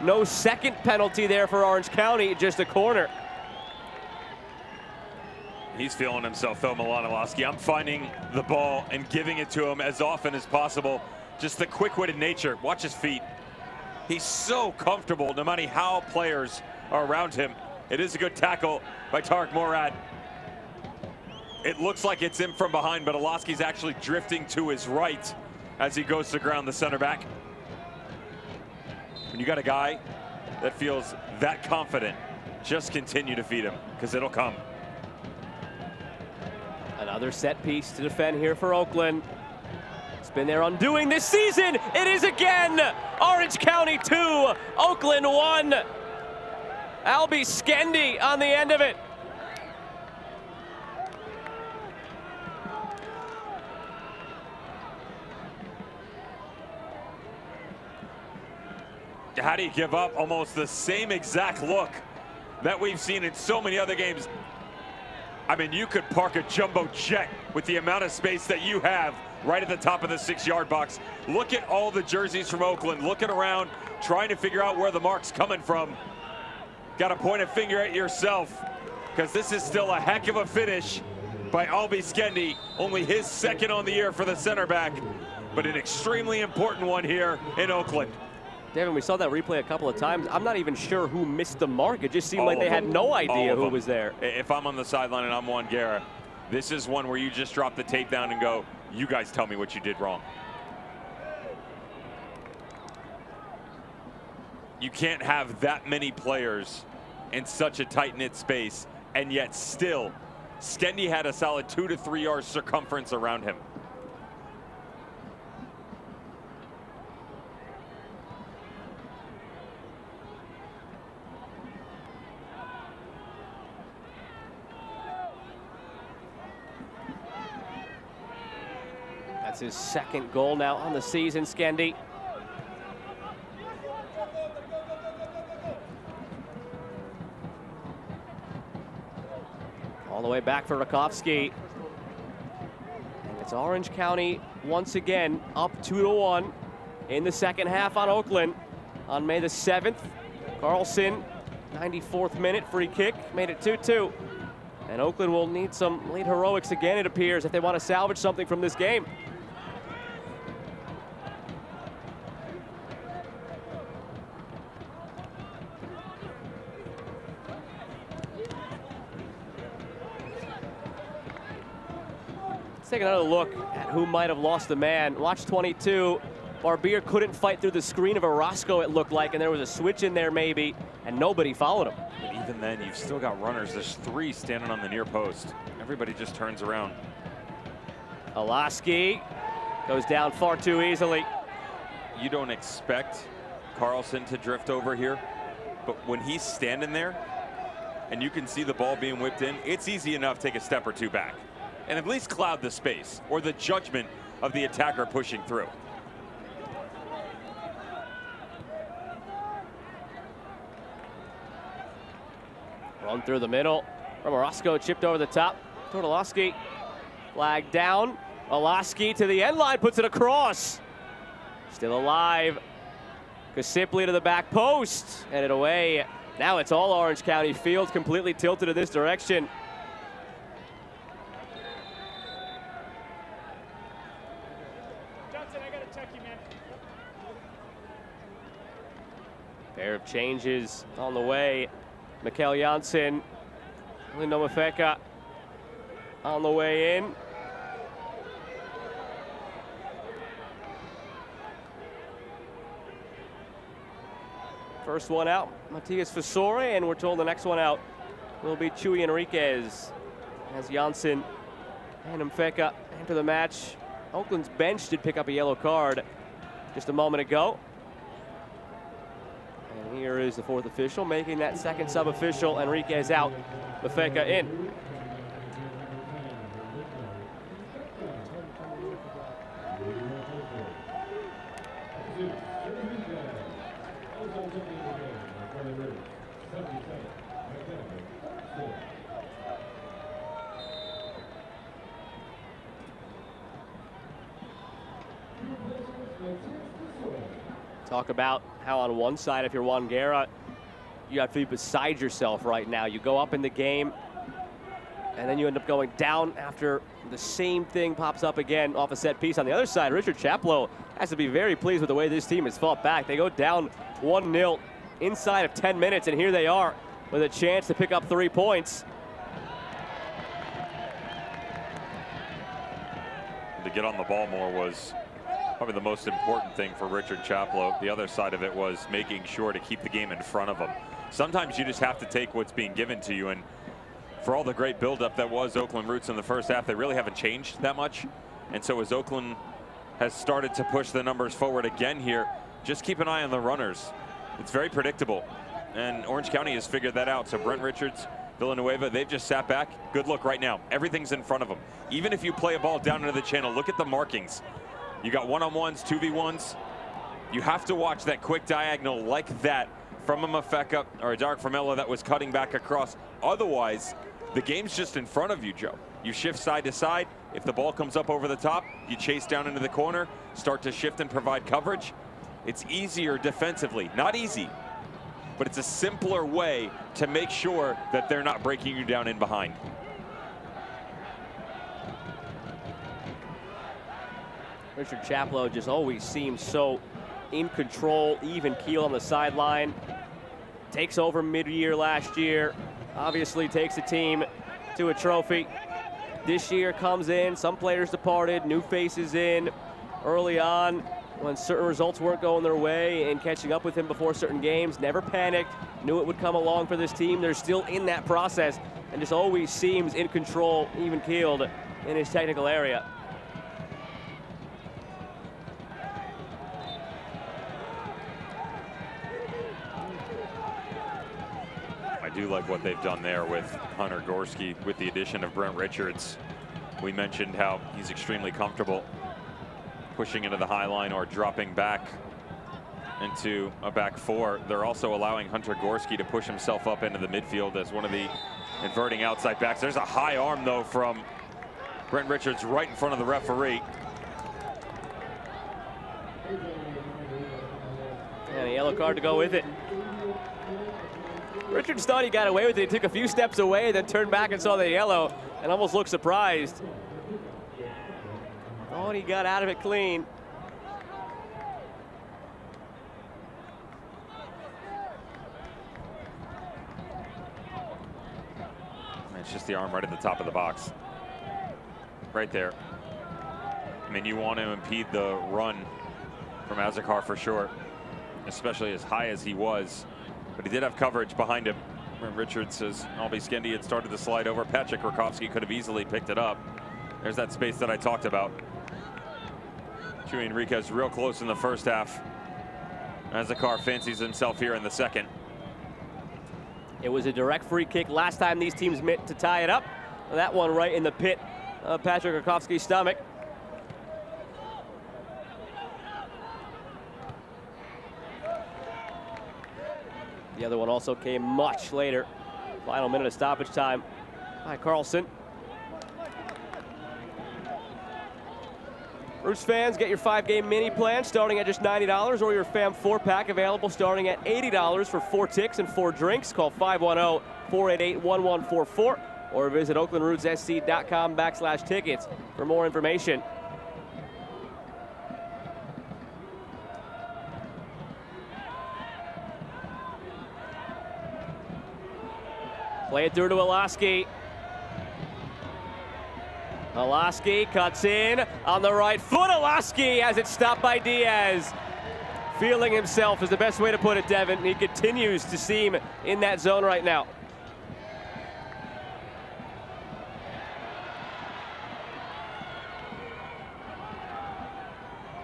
No second penalty there for Orange County, just a corner. He's feeling himself though, Milan Alaski. I'm finding the ball and giving it to him as often as possible. Just the quick-witted nature. Watch his feet. He's so comfortable no matter how players are around him. It is a good tackle by Tarek Morad. It looks like it's him from behind, but Alaski's actually drifting to his right as he goes to ground the center back. When you got a guy that feels that confident, just continue to feed him, because it'll come. Another set piece to defend here for Oakland. It's been their undoing this season. It is again. Orange County 2, Oakland 1. Albie Skendi on the end of it. How do you give up almost the same exact look that we've seen in so many other games? I mean, you could park a jumbo jet with the amount of space that you have right at the top of the 6-yard box. Look at all the jerseys from Oakland, looking around, trying to figure out where the mark's coming from. Got to point a finger at yourself, because this is still a heck of a finish by Albie Skendi, only his second on the year for the center back, but an extremely important one here in Oakland. Devin, we saw that replay a couple of times. I'm not even sure who missed the mark. It just seemed like they had no idea who was there. If I'm on the sideline and I'm Juan Guerra, this is one where you just drop the tape down and go, you guys tell me what you did wrong. You can't have that many players in such a tight-knit space, and yet still, Skendi had a solid 2 to 3 yard circumference around him. That's his second goal now on the season, Skendi. All the way back for Rakowski. And it's Orange County once again up 2-1 in the second half on Oakland on May the 7th. Carlson, 94th minute, free kick, made it 2-2. And Oakland will need some late heroics again, it appears, if they want to salvage something from this game. Take another look at who might have lost the man. Watch 22. Barbier couldn't fight through the screen of Orozco, it looked like, and there was a switch in there maybe, and nobody followed him. But even then, you've still got runners. There's 3 standing on the near post. Everybody just turns around. Alaski goes down far too easily. You don't expect Carlson to drift over here, but when he's standing there and you can see the ball being whipped in, it's easy enough to take a step or 2 back and at least cloud the space or the judgment of the attacker pushing through. Run through the middle. Orozco chipped over the top. Tortoloski flag down. Alaski to the end line, puts it across. Still alive. Kasipli to the back post, headed away. Now it's all Orange County. Field completely tilted in this direction. Pair of changes on the way. Mikael Janssen, Lindo Mafeka on the way in. First one out, Matias Fasore, and we're told the next one out will be Chuy Enriquez as Janssen and Mfeka enter the match. Oakland's bench did pick up a yellow card just a moment ago. And here is the 4th official making that second sub official. Enriquez out, Mafeka in. Talk about how on one side, if you're Juan Guerra, you have to be beside yourself right now. You go up in the game, and then you end up going down after the same thing pops up again off a set piece. On the other side, Richard Chaplow has to be very pleased with the way this team has fought back. They go down 1-0 inside of 10 minutes, and here they are with a chance to pick up 3 points. To get on the ball more was probably the most important thing for Richard Chaplow. The other side of it was making sure to keep the game in front of him. Sometimes you just have to take what's being given to you, and for all the great buildup that was Oakland Roots in the first half, they really haven't changed that much. And so as Oakland has started to push the numbers forward again here, just keep an eye on the runners. It's very predictable, and Orange County has figured that out. So Brent Richards, Villanueva, they've just sat back. Good look right now. Everything's in front of them. Even if you play a ball down into the channel, look at the markings. You got one-on-ones, 2v1s. You have to watch that quick diagonal like that from a Mafeka or a Dark Formella that was cutting back across. Otherwise, the game's just in front of you, Joe. You shift side to side. If the ball comes up over the top, you chase down into the corner, start to shift and provide coverage. It's easier defensively. Not easy, but it's a simpler way to make sure that they're not breaking you down in behind. Richard Chaplow just always seems so in control, even keel on the sideline. Takes over mid-year last year. Obviously takes the team to a trophy. This year comes in, some players departed, new faces in early on when certain results weren't going their way and catching up with him before certain games. Never panicked, knew it would come along for this team. They're still in that process and just always seems in control, even keeled in his technical area. I do like what they've done there with Hunter Gorski with the addition of Brent Richards. We mentioned how he's extremely comfortable pushing into the high line or dropping back into a back four. They're also allowing Hunter Gorski to push himself up into the midfield as one of the inverting outside backs. There's a high arm though from Brent Richards right in front of the referee. And a yellow card to go with it. Richards thought he got away with it. He took a few steps away, then turned back and saw the yellow and almost looked surprised. Thought he got out of it clean. It's just the arm right at the top of the box. Right there. I mean, you want to impede the run from Azakar for sure, especially as high as he was. But he did have coverage behind him. Richards says Albie Skendi had started to slide over. Patrick Rakowski could have easily picked it up. There's that space that I talked about. Chuy Enriquez real close in the first half. Azakar fancies himself here in the second. It was a direct free kick last time these teams met to tie it up. That one right in the pit of Patrick Rakowski's stomach. The other one also came much later. Final minute of stoppage time by Carlson. Roots fans, get your 5-game mini plan starting at just $90 or your Fam 4-pack available starting at $80 for 4 ticks and 4 drinks. Call 510-488-1144 or visit oaklandrootssc.com/tickets for more information. Play it through to Olaski. Olaski cuts in on the right foot. Olaski has it stopped by Diaz. Feeling himself is the best way to put it, Devin. He continues to seem in that zone right now.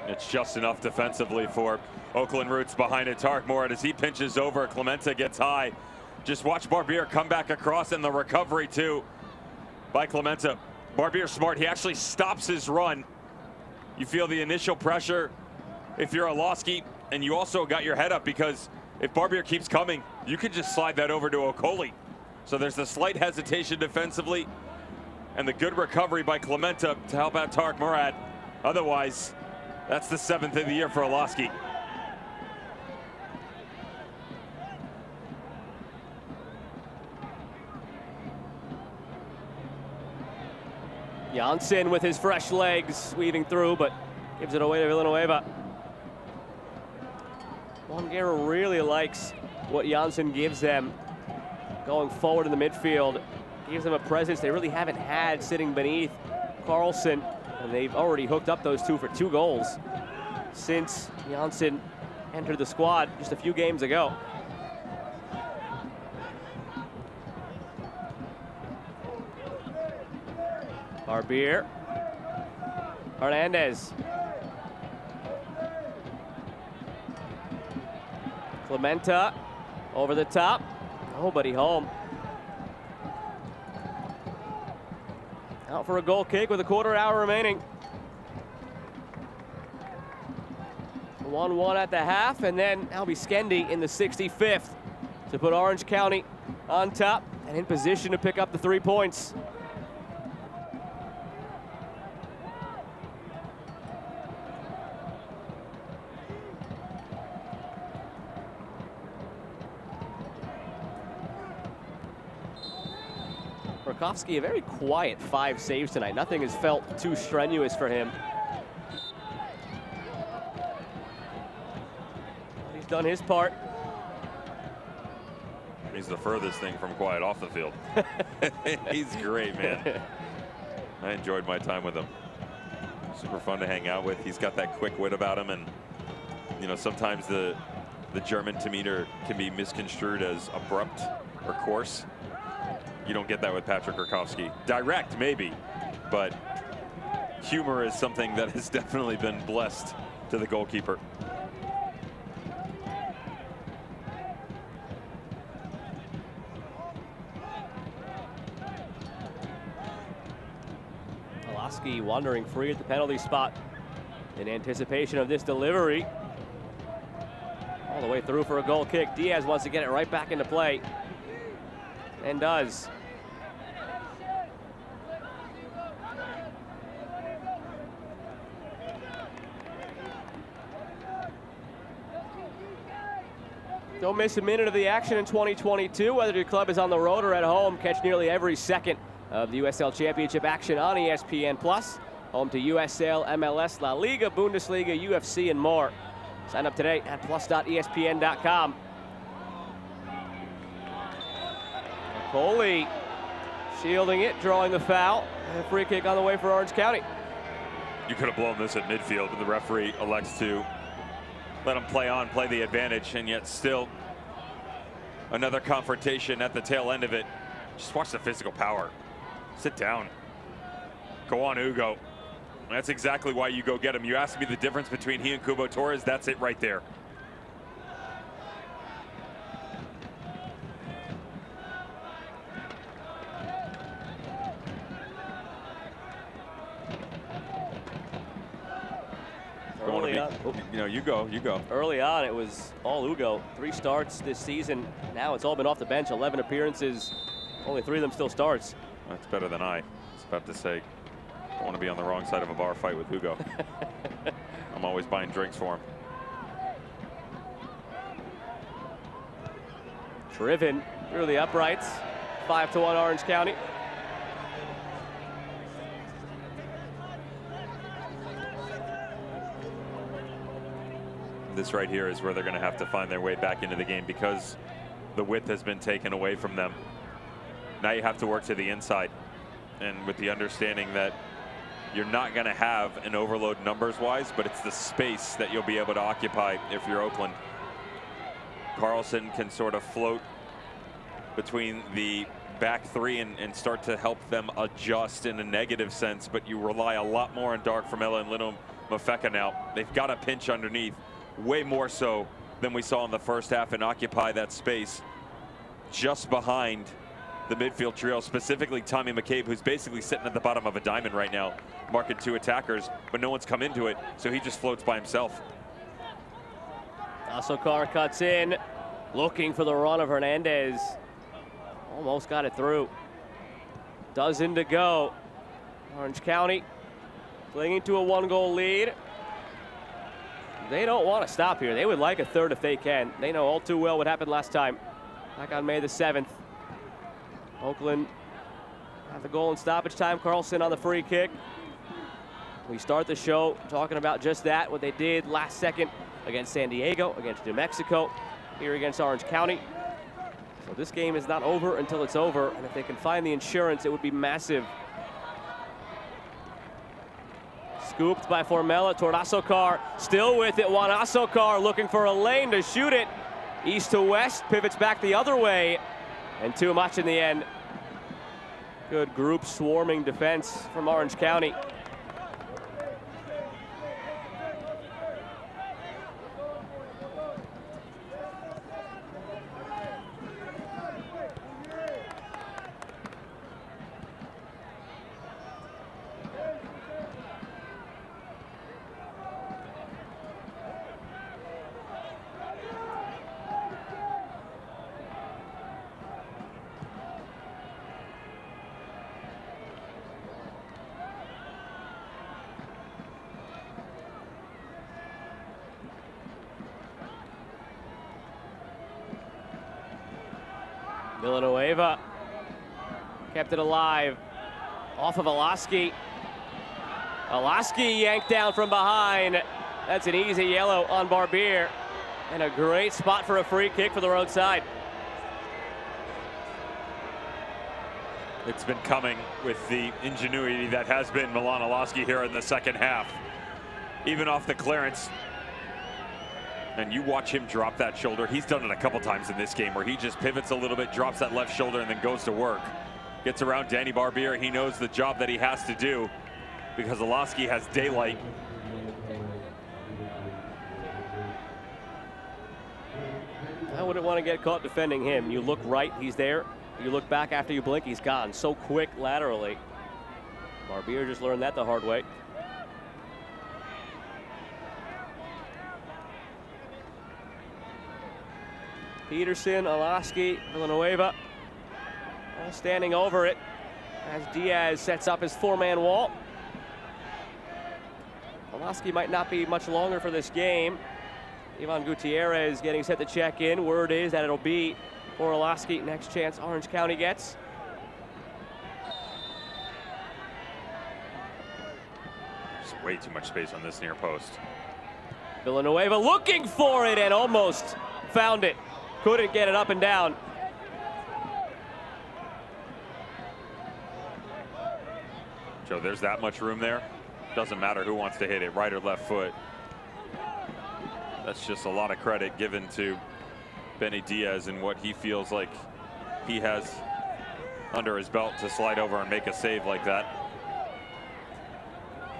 It's just enough defensively for Oakland Roots behind it. Tarek Morat as he pinches over. Clementa gets high. Just watch Barbier come back across and the recovery too by Clementa. Barbier smart, he actually stops his run. You feel the initial pressure if you're Olaski, and you also got your head up because if Barbier keeps coming, you can just slide that over to Okoli. So there's the slight hesitation defensively and the good recovery by Clementa to help out Tarek Morat. Otherwise, that's the 7th of the year for Olaski. Janssen with his fresh legs weaving through, but gives it away to Villanueva. Longera really likes what Janssen gives them going forward in the midfield. Gives them a presence they really haven't had sitting beneath Carlson, and they've already hooked up those two for 2 goals since Janssen entered the squad just a few games ago. Barbier. Hernandez. Clementa over the top. Nobody home. Out for a goal kick with a 1/4 hour remaining. 1-1 at the half, and then Albie Skendi in the 65th to put Orange County on top and in position to pick up the 3 points. Rakowski, a very quiet 5 saves tonight. Nothing has felt too strenuous for him. He's done his part. He's the furthest thing from quiet off the field. He's great, man. I enjoyed my time with him. Super fun to hang out with. He's got that quick wit about him, and you know, sometimes the German demeanor can be misconstrued as abrupt or coarse. You don't get that with Patrick Rakowski. Direct, maybe, but humor is something that has definitely been blessed to the goalkeeper. Pulaski wandering free at the penalty spot in anticipation of this delivery. All the way through for a goal kick. Diaz wants to get it right back into play, and does. Don't miss a minute of the action in 2022, whether your club is on the road or at home. Catch nearly every second of the USL Championship action on ESPN+. Home to USL, MLS, La Liga, Bundesliga, UFC, and more. Sign up today at plus.espn.com. Coley shielding it, drawing the foul. And a free kick on the way for Orange County. You could have blown this at midfield, but the referee elects to let him play the advantage, and yet still another confrontation at the tail end of it. Just watch the physical power. Sit down. Go on, Hugo. That's exactly why you go get him. You asked me the difference between he and Kubo Torres. That's it right there. Early on, you know, you go. Early on, it was all Hugo. 3 starts this season. Now it's all been off the bench. 11 appearances. Only 3 of them still starts. That's better than I was about to say. I want to be on the wrong side of a bar fight with Hugo. I'm always buying drinks for him. Driven through the uprights. 5-1 Orange County. This right here is where they're going to have to find their way back into the game, because the width has been taken away from them. Now you have to work to the inside, and with the understanding that you're not going to have an overload numbers-wise, but it's the space that you'll be able to occupy if you're Oakland. Carlson can sort of float between the back 3 and start to help them adjust in a negative sense, but you rely a lot more on Dark Formella and Lino Mafeka now. They've got a pinch underneath, way more so than we saw in the first half, and occupy that space just behind the midfield trio, specifically Tommy McCabe, who's basically sitting at the bottom of a diamond right now, marking 2 attackers, but no one's come into it, so he just floats by himself. Asokar cuts in, looking for the run of Hernandez. Almost got it through. Dozen to go. Orange County clinging to a 1-goal lead. They don't want to stop here. They would like a third if they can. They know all too well what happened last time, back on May the 7th. Oakland have the goal in stoppage time. Carlson on the free kick. We start the show talking about just that, what they did last second against San Diego, against New Mexico, here against Orange County. So this game is not over until it's over, and if they can find the insurance, it would be massive. Scooped by Formella toward Asokar, still with it. Juan Asokar looking for a lane to shoot it. East to west, pivots back the other way, and too much in the end. Good group swarming defense from Orange County. Villanueva kept it alive. Off of Olaski. Olaski yanked down from behind. That's an easy yellow on Barbier. And a great spot for a free kick for the road side. It's been coming with the ingenuity that has been Milan Olaski here in the second half. Even off the clearance. And you watch him drop that shoulder. He's done it a couple times in this game where he just pivots a little bit, drops that left shoulder, and then goes to work. Gets around Danny Barbier. He knows the job that he has to do because Olaski has daylight. I wouldn't want to get caught defending him. You look right, he's there. You look back after you blink, he's gone. So quick laterally. Barbier just learned that the hard way. Peterson, Olaski, Villanueva, all standing over it as Diaz sets up his four-man wall. Olaski might not be much longer for this game. Ivan Gutierrez getting set to check in. Word is that it'll be for Olaski. Next chance Orange County gets. There's way too much space on this near post. Villanueva looking for it and almost found it. Couldn't get it up and down. Joe, there's that much room there. Doesn't matter who wants to hit it, right or left foot. That's just a lot of credit given to Benny Diaz and what he feels like he has under his belt to slide over and make a save like that.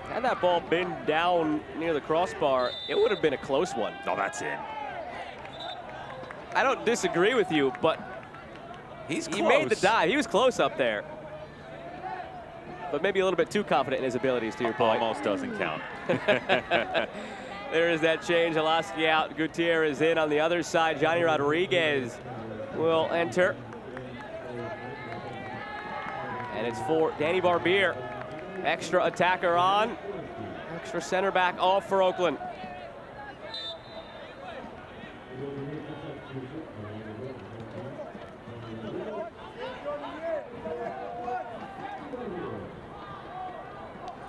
Had that ball been down near the crossbar, it would have been a close one. Oh, that's in. I don't disagree with you, but he made the dive. He was close up there. But maybe a little bit too confident in his abilities, to your point. Almost doesn't count. There is that change. Olaski out. Gutierrez in on the other side. Johnny Rodriguez will enter. And it's for Danny Barbier. Extra attacker on. Extra center back off for Oakland.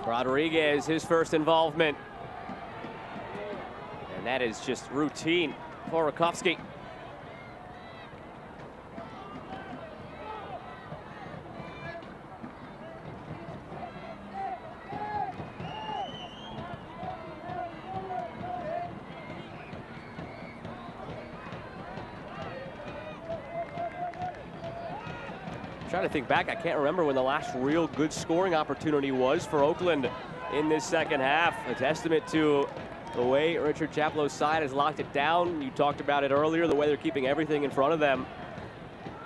Rodriguez, his first involvement. And that is just routine for Rakowski. Trying to think back, I can't remember when the last real good scoring opportunity was for Oakland in this second half. A testament to the way Richard Chapelow's side has locked it down. You talked about it earlier, the way they're keeping everything in front of them.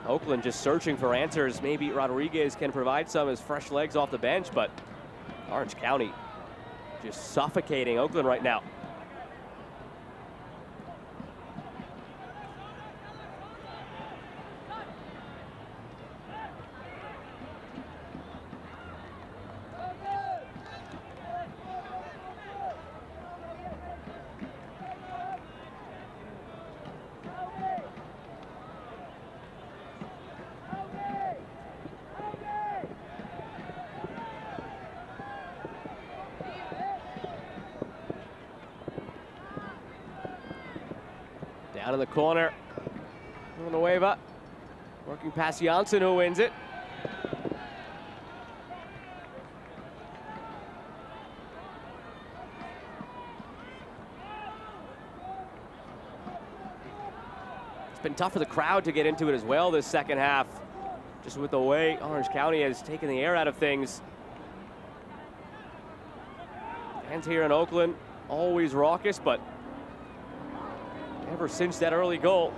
Oakland just searching for answers. Maybe Rodriguez can provide some as fresh legs off the bench, but Orange County just suffocating Oakland right now. Down in the corner, Villanueva working past Janssen, who wins it. It's been tough for the crowd to get into it as well this second half, just with the way Orange County has taken the air out of things. Fans here in Oakland, always raucous, but ever since that early goal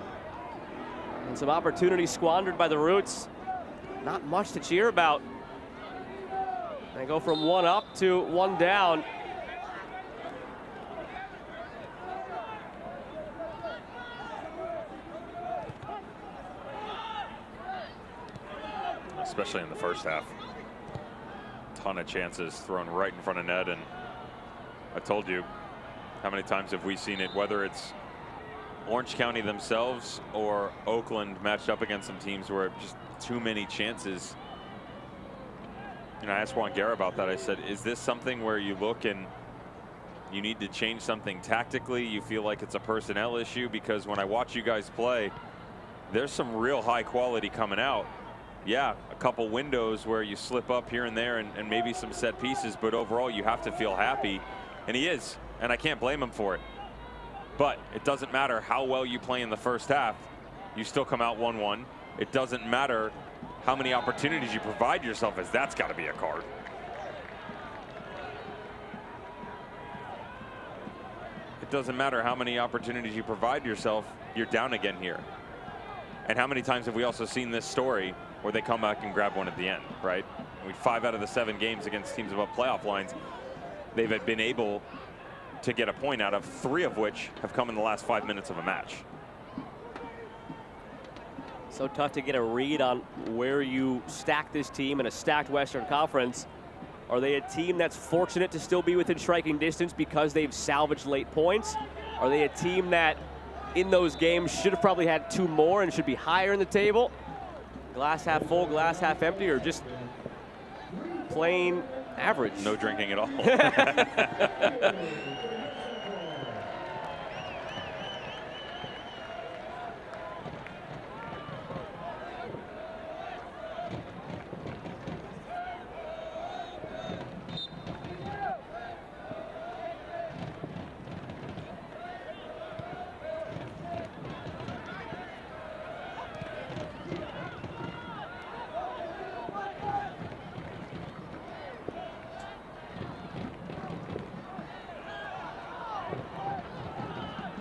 and some opportunities squandered by the Roots, not much to cheer about. They go from one up to one down. Especially in the first half. Ton of chances thrown right in front of net, and I told you how many times have we seen it, whether it's Orange County themselves or Oakland matched up against some teams where just too many chances. And I asked Juan Guerra about that. I said, is this something where you look and you need to change something tactically? You feel like it's a personnel issue? Because when I watch you guys play, there's some real high quality coming out. Yeah, a couple windows where you slip up here and there and maybe some set pieces, but overall you have to feel happy. And he is, and I can't blame him for it. But it doesn't matter how well you play in the first half, you still come out 1-1. It doesn't matter how many opportunities you provide yourself, as that's got to be a card. It doesn't matter how many opportunities you provide yourself, you're down again here. And how many times have we also seen this story where they come back and grab one at the end, right? 5 out of the 7 games against teams above playoff lines, they've been able to get a point out of, 3 of which have come in the last 5 minutes of a match. So tough to get a read on where you stack this team in a stacked Western Conference. Are they a team that's fortunate to still be within striking distance because they've salvaged late points? Are they a team that in those games should have probably had 2 more and should be higher in the table? Glass half full, glass half empty, or just plain average? No drinking at all.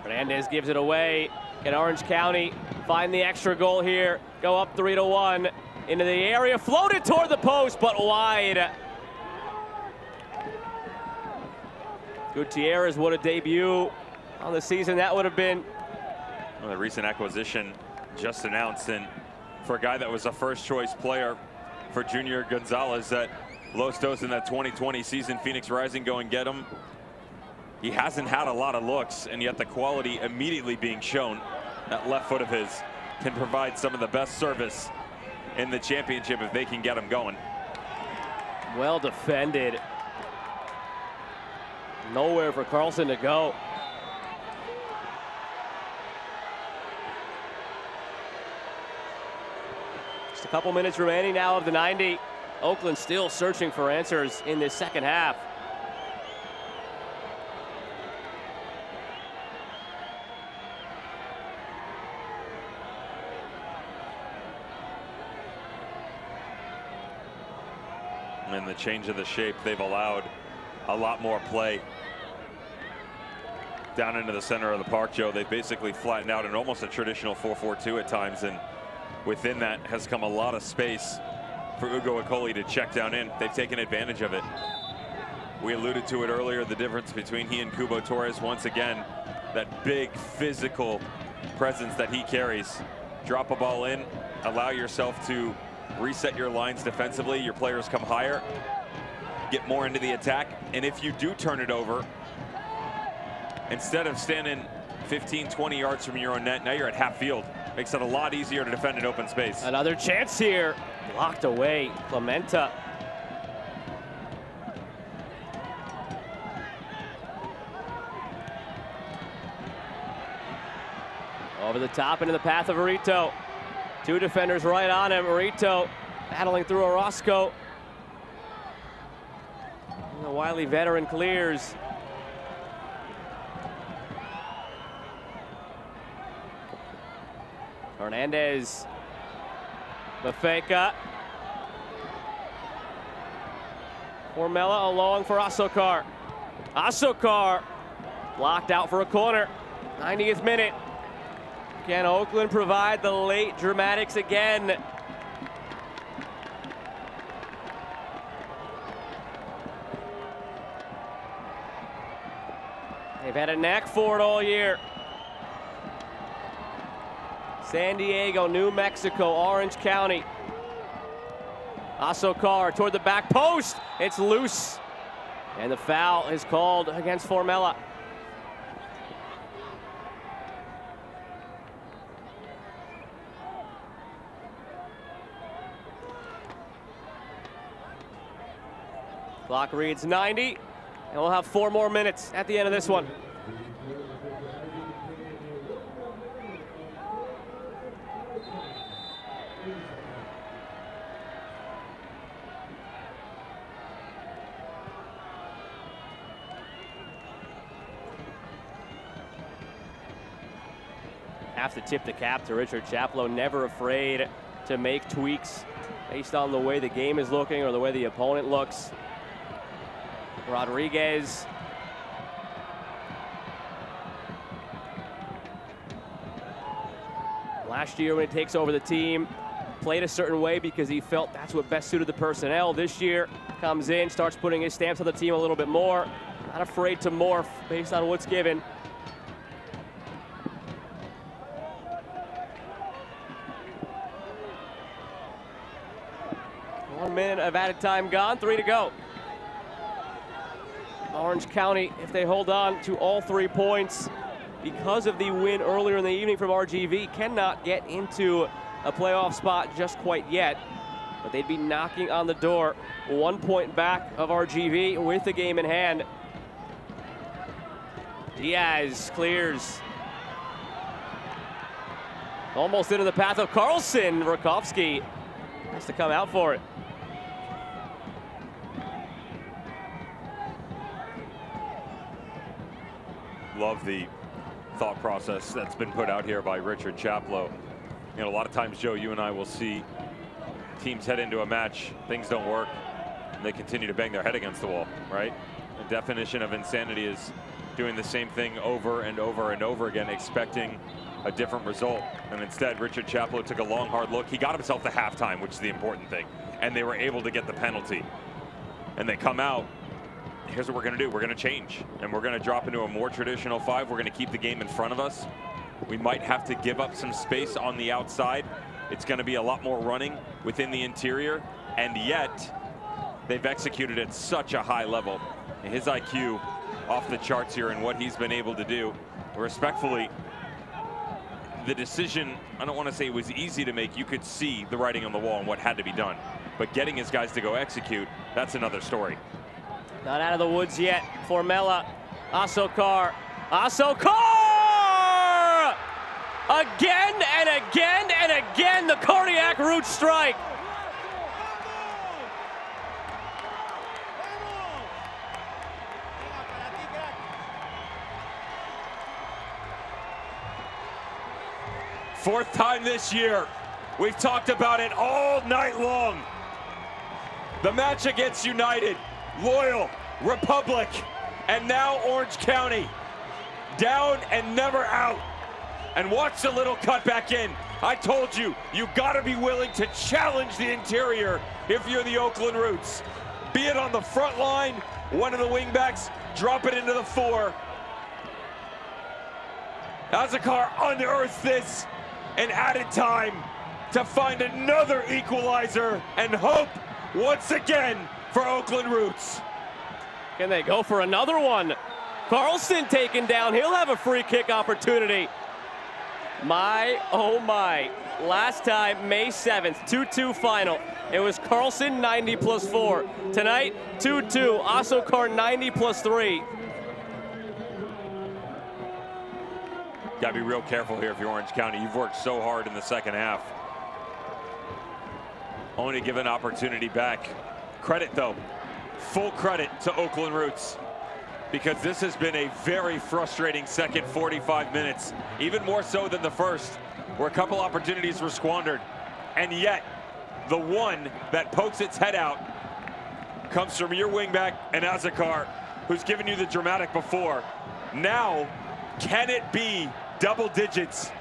Hernandez gives it away. Can Orange County find the extra goal here? Go up 3-1 into the area, floated toward the post, but wide. Gutierrez, what a debut on the season that would have been. Well, the recent acquisition just announced, and for a guy that was a first-choice player for Junior Gonzalez at Los Dos in that 2020 season, Phoenix Rising go and get him. He hasn't had a lot of looks, and yet the quality immediately being shown. That left foot of his can provide some of the best service in the championship if they can get him going. Well defended. Nowhere for Carlson to go. Just a couple minutes remaining now of the 90. Oakland still searching for answers in this second half. And the change of the shape, they've allowed a lot more play down into the center of the park, Joe. They've basically flattened out in almost a traditional 4-4-2 at times, and within that has come a lot of space for Ugo Akoli to check down in. They've taken advantage of it. We alluded to it earlier, the difference between he and Cubo Torres. Once again, that big physical presence that he carries. Drop a ball in, allow yourself to reset your lines defensively. Your players come higher, get more into the attack, and if you do turn it over, instead of standing 15, 20 yards from your own net, now you're at half field. Makes it a lot easier to defend in open space. Another chance here, blocked away. Clementa. Over the top into the path of Arito. 2 defenders right on him. Arito battling through Orozco. And the wily veteran clears. Hernandez. Bafeka. Formella along for Asokar. Asokar blocked out for a corner. 90th minute. Can Oakland provide the late dramatics again? They've had a knack for it all year. San Diego, New Mexico, Orange County. Asokar toward the back post. It's loose. And the foul is called against Formella. Clock reads 90, and we'll have 4 more minutes at the end of this one. Have to tip the cap to Richard Chaplow, never afraid to make tweaks based on the way the game is looking or the way the opponent looks. Rodriguez. Last year when he takes over the team, played a certain way because he felt that's what best suited the personnel. This year, comes in, starts putting his stamps on the team a little bit more. Not afraid to morph based on what's given. One minute of added time gone, 3 to go. Orange County, if they hold on to all 3 points, because of the win earlier in the evening from RGV, cannot get into a playoff spot just quite yet. But they'd be knocking on the door, 1 point back of RGV with the game in hand. Diaz clears. Almost into the path of Carlson. Rakowski has to come out for it. Love the thought process that's been put out here by Richard Chaplow. You know, a lot of times, Joe, you and I will see teams head into a match, things don't work, and they continue to bang their head against the wall, right? The definition of insanity is doing the same thing over and over and over again, expecting a different result. And instead, Richard Chaplow took a long, hard look. He got himself to halftime, which is the important thing, and they were able to get the penalty. And they come out. Here's what we're going to do. We're going to change, and we're going to drop into a more traditional 5. We're going to keep the game in front of us. We might have to give up some space on the outside. It's going to be a lot more running within the interior, and yet they've executed at such a high level. And his IQ off the charts here and what he's been able to do. Respectfully, the decision, I don't want to say it was easy to make. You could see the writing on the wall and what had to be done. But getting his guys to go execute, that's another story. Not out of the woods yet. Formella, Asokar, Asokar! Again and again and again, the cardiac root strike. Fourth time this year. We've talked about it all night long. The match against United, Loyal, Republic, and now Orange County. Down and never out. And watch the little cut back in. I told you, you gotta be willing to challenge the interior if you're the Oakland Roots. Be it on the front line, one of the wingbacks, drop it into the 4. Azakar unearths this and added time to find another equalizer and hope once again for Oakland Roots. Can they go for another one? Carlson taken down. He'll have a free kick opportunity. My, oh my. Last time, May 7th, 2-2 final. It was Carlson 90 plus 4. Tonight, 2-2. Asokar 90 plus 3. Got to be real careful here if you're Orange County. You've worked so hard in the second half. Only to give an opportunity back. Credit, though. Full credit to Oakland Roots, because this has been a very frustrating second 45 minutes, even more so than the first, where a couple opportunities were squandered. And yet, the one that pokes its head out comes from your wingback and Azakar, who's given you the dramatic before. Now, can it be double digits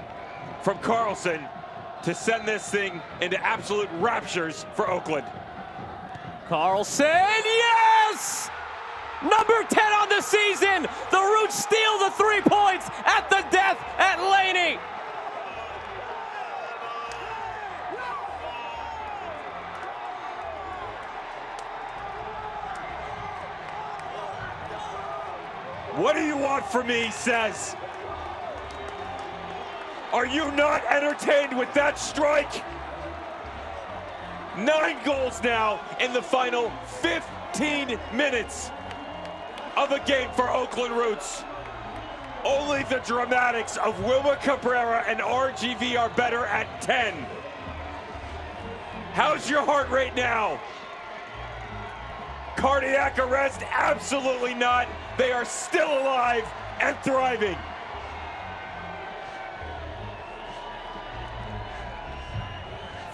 from Carlson to send this thing into absolute raptures for Oakland? Carlson, yes! Number 10 on the season. The Roots steal the 3 points at the death at Laney. What do you want from me, he says. Are you not entertained with that strike? 9 goals now in the final 15 15 minutes of a game for Oakland Roots. Only the dramatics of Wilma Cabrera and RGV are better at 10. How's your heart rate now? Cardiac arrest? Absolutely not. They are still alive and thriving.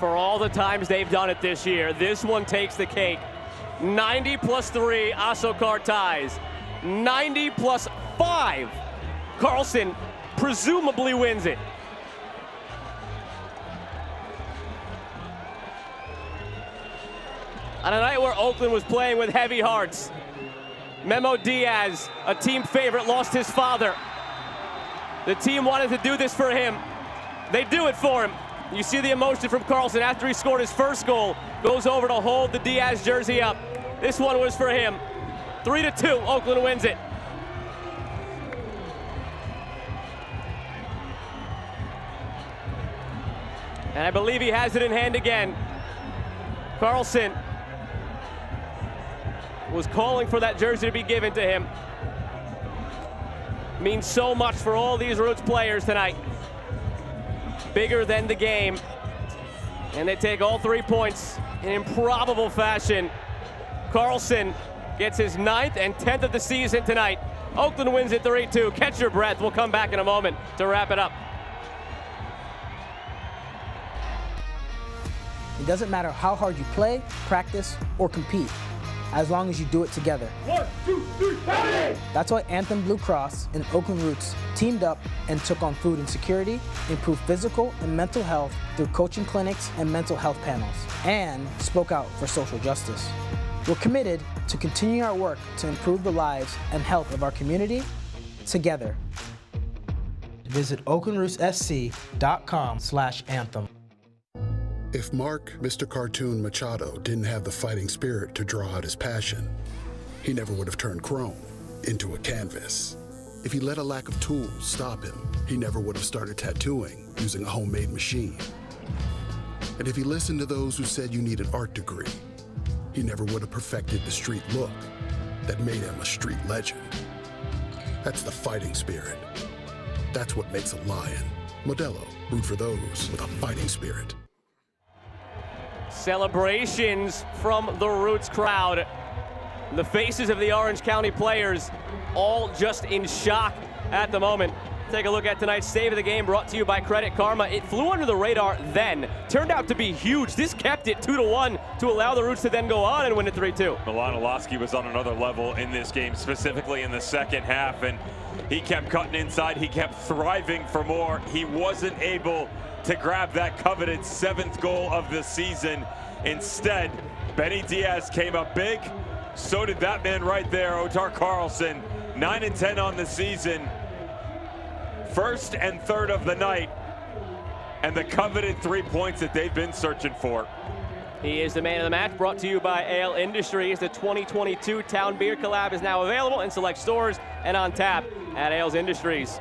For all the times they've done it this year, this one takes the cake. 90 plus 3, Asokar ties. 90 plus 5, Carlson presumably wins it. On a night where Oakland was playing with heavy hearts, Memo Diaz, a team favorite, lost his father. The team wanted to do this for him. They do it for him. You see the emotion from Carlson after he scored his first goal, goes over to hold the Diaz jersey up. This one was for him. 3-2, Oakland wins it. And I believe he has it in hand again. Carlson was calling for that jersey to be given to him. Means so much for all these Roots players tonight. Bigger than the game. And they take all 3 points in improbable fashion. Carlson gets his 9th and 10th of the season tonight. Oakland wins it 3-2. Catch your breath. We'll come back in a moment to wrap it up. It doesn't matter how hard you play, practice, or compete, as long as you do it together. 1, 2, 3, party! That's why Anthem Blue Cross and Oakland Roots teamed up and took on food insecurity, improved physical and mental health through coaching clinics and mental health panels, and spoke out for social justice. We're committed to continuing our work to improve the lives and health of our community together. Visit oaklandrootssc.com/anthem. If Mark, Mr. Cartoon Machado, didn't have the fighting spirit to draw out his passion, he never would have turned chrome into a canvas. If he let a lack of tools stop him, he never would have started tattooing using a homemade machine. And if he listened to those who said you need an art degree, he never would have perfected the street look that made him a street legend. That's the fighting spirit. That's what makes a lion. Modelo, root for those with a fighting spirit. Celebrations from the Roots crowd. The faces of the Orange County players all just in shock at the moment. Take a look at tonight's Save of the Game, brought to you by Credit Karma. It flew under the radar then. Turned out to be huge. This kept it 2-1 to allow the Roots to then go on and win it 3-2. Milan Olowski was on another level in this game, specifically in the second half, and he kept cutting inside. He kept thriving for more. He wasn't able to grab that coveted 7th goal of the season. Instead, Benny Diaz came up big. So did that man right there, Otar Carlson. 9 and 10 on the season. 1st and 3rd of the night. And the coveted 3 points that they've been searching for. He is the man of the match, brought to you by Ale Industries. The 2022 Town Beer Collab is now available in select stores and on tap at Ales Industries.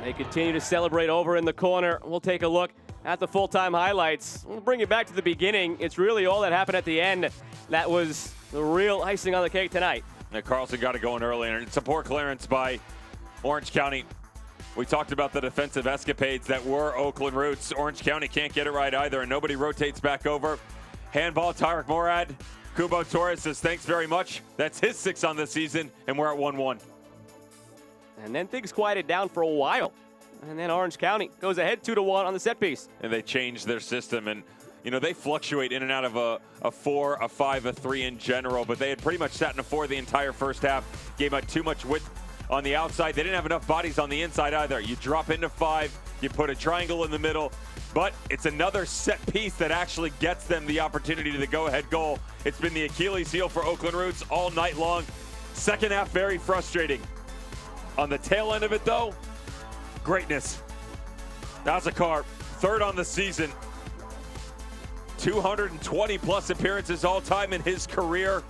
They continue to celebrate over in the corner. We'll take a look at the full-time highlights. We'll bring you back to the beginning. It's really all that happened at the end that was the real icing on the cake tonight. And Carlson got it going early, and it's a poor clearance by Orange County. We talked about the defensive escapades that were Oakland Roots. Orange County can't get it right either, and nobody rotates back over. Handball, Tarek Morad. Kubo Torres says, thanks very much. That's his 6th on the season, and we're at 1-1. And then things quieted down for a while. And then Orange County goes ahead 2-1 on the set piece. And they changed their system. And, you know, they fluctuate in and out of a 4, a 5, a 3 in general. But they had pretty much sat in a 4 the entire first half. Gave out too much width on the outside. They didn't have enough bodies on the inside either. You drop into 5, you put a triangle in the middle. But it's another set piece that actually gets them the opportunity to the go-ahead goal. It's been the Achilles heel for Oakland Roots all night long. Second half, very frustrating. On the tail end of it, though, greatness. Azakar, 3rd on the season. 220-plus appearances all-time in his career.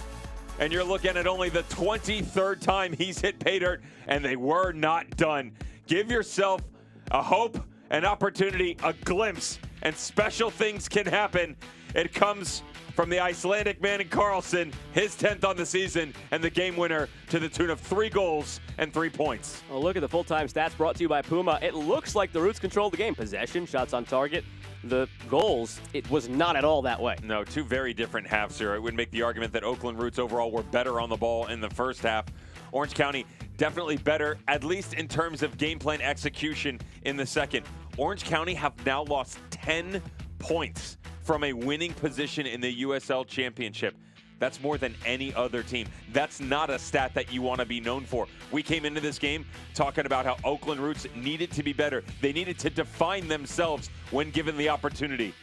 And you're looking at only the 23rd time he's hit pay dirt, and they were not done. Give yourself a hope, an opportunity, a glimpse, and special things can happen It comes from the Icelandic man in Carlson, his 10th on the season, and the game winner to the tune of 3 goals and 3 points. Well, look at the full-time stats brought to you by Puma. It looks like the Roots controlled the game. Possession, shots on target, the goals, it was not at all that way. No, 2 very different halves here. I would make the argument that Oakland Roots overall were better on the ball in the first half. Orange County definitely better, at least in terms of game plan execution in the second. Orange County have now lost 10 points from a winning position in the USL Championship. That's more than any other team. That's not a stat that you want to be known for. We came into this game talking about how Oakland Roots needed to be better. They needed to define themselves when given the opportunity.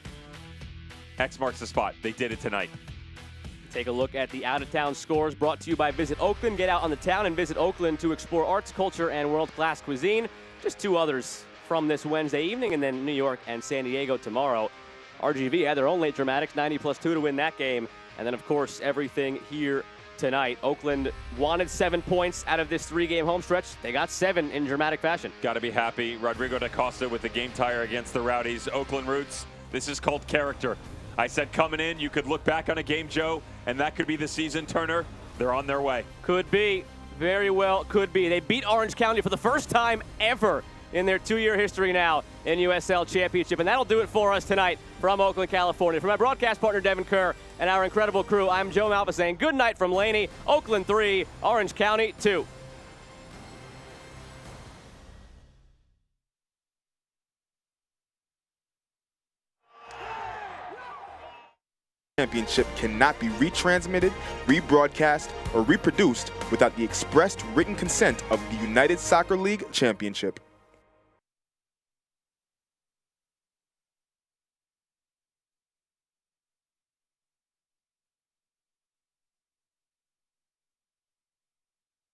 X marks the spot. They did it tonight. Take a look at the out-of-town scores brought to you by Visit Oakland. Get out on the town and visit Oakland to explore arts, culture, and world-class cuisine. Just 2 others from this Wednesday evening, and then New York and San Diego tomorrow. RGV had their own late dramatics, 90+2 to win that game. And then, of course, everything here tonight. Oakland wanted 7 points out of this 3-game home stretch. They got 7 in dramatic fashion. Got to be happy. Rodrigo da Costa with the game tire against the Rowdies. Oakland Roots, this is called character. I said coming in, you could look back on a game, Joe, and that could be the season turner. They're on their way. Could be. Very well could be. They beat Orange County for the first time ever in their 2-year history now in USL Championship. And that'll do it for us tonight from Oakland, California. For my broadcast partner, Devin Kerr, and our incredible crew, I'm Joe Malva saying good night from Laney. Oakland 3, Orange County 2. Championship cannot be retransmitted, rebroadcast, or reproduced without the expressed written consent of the United Soccer League Championship.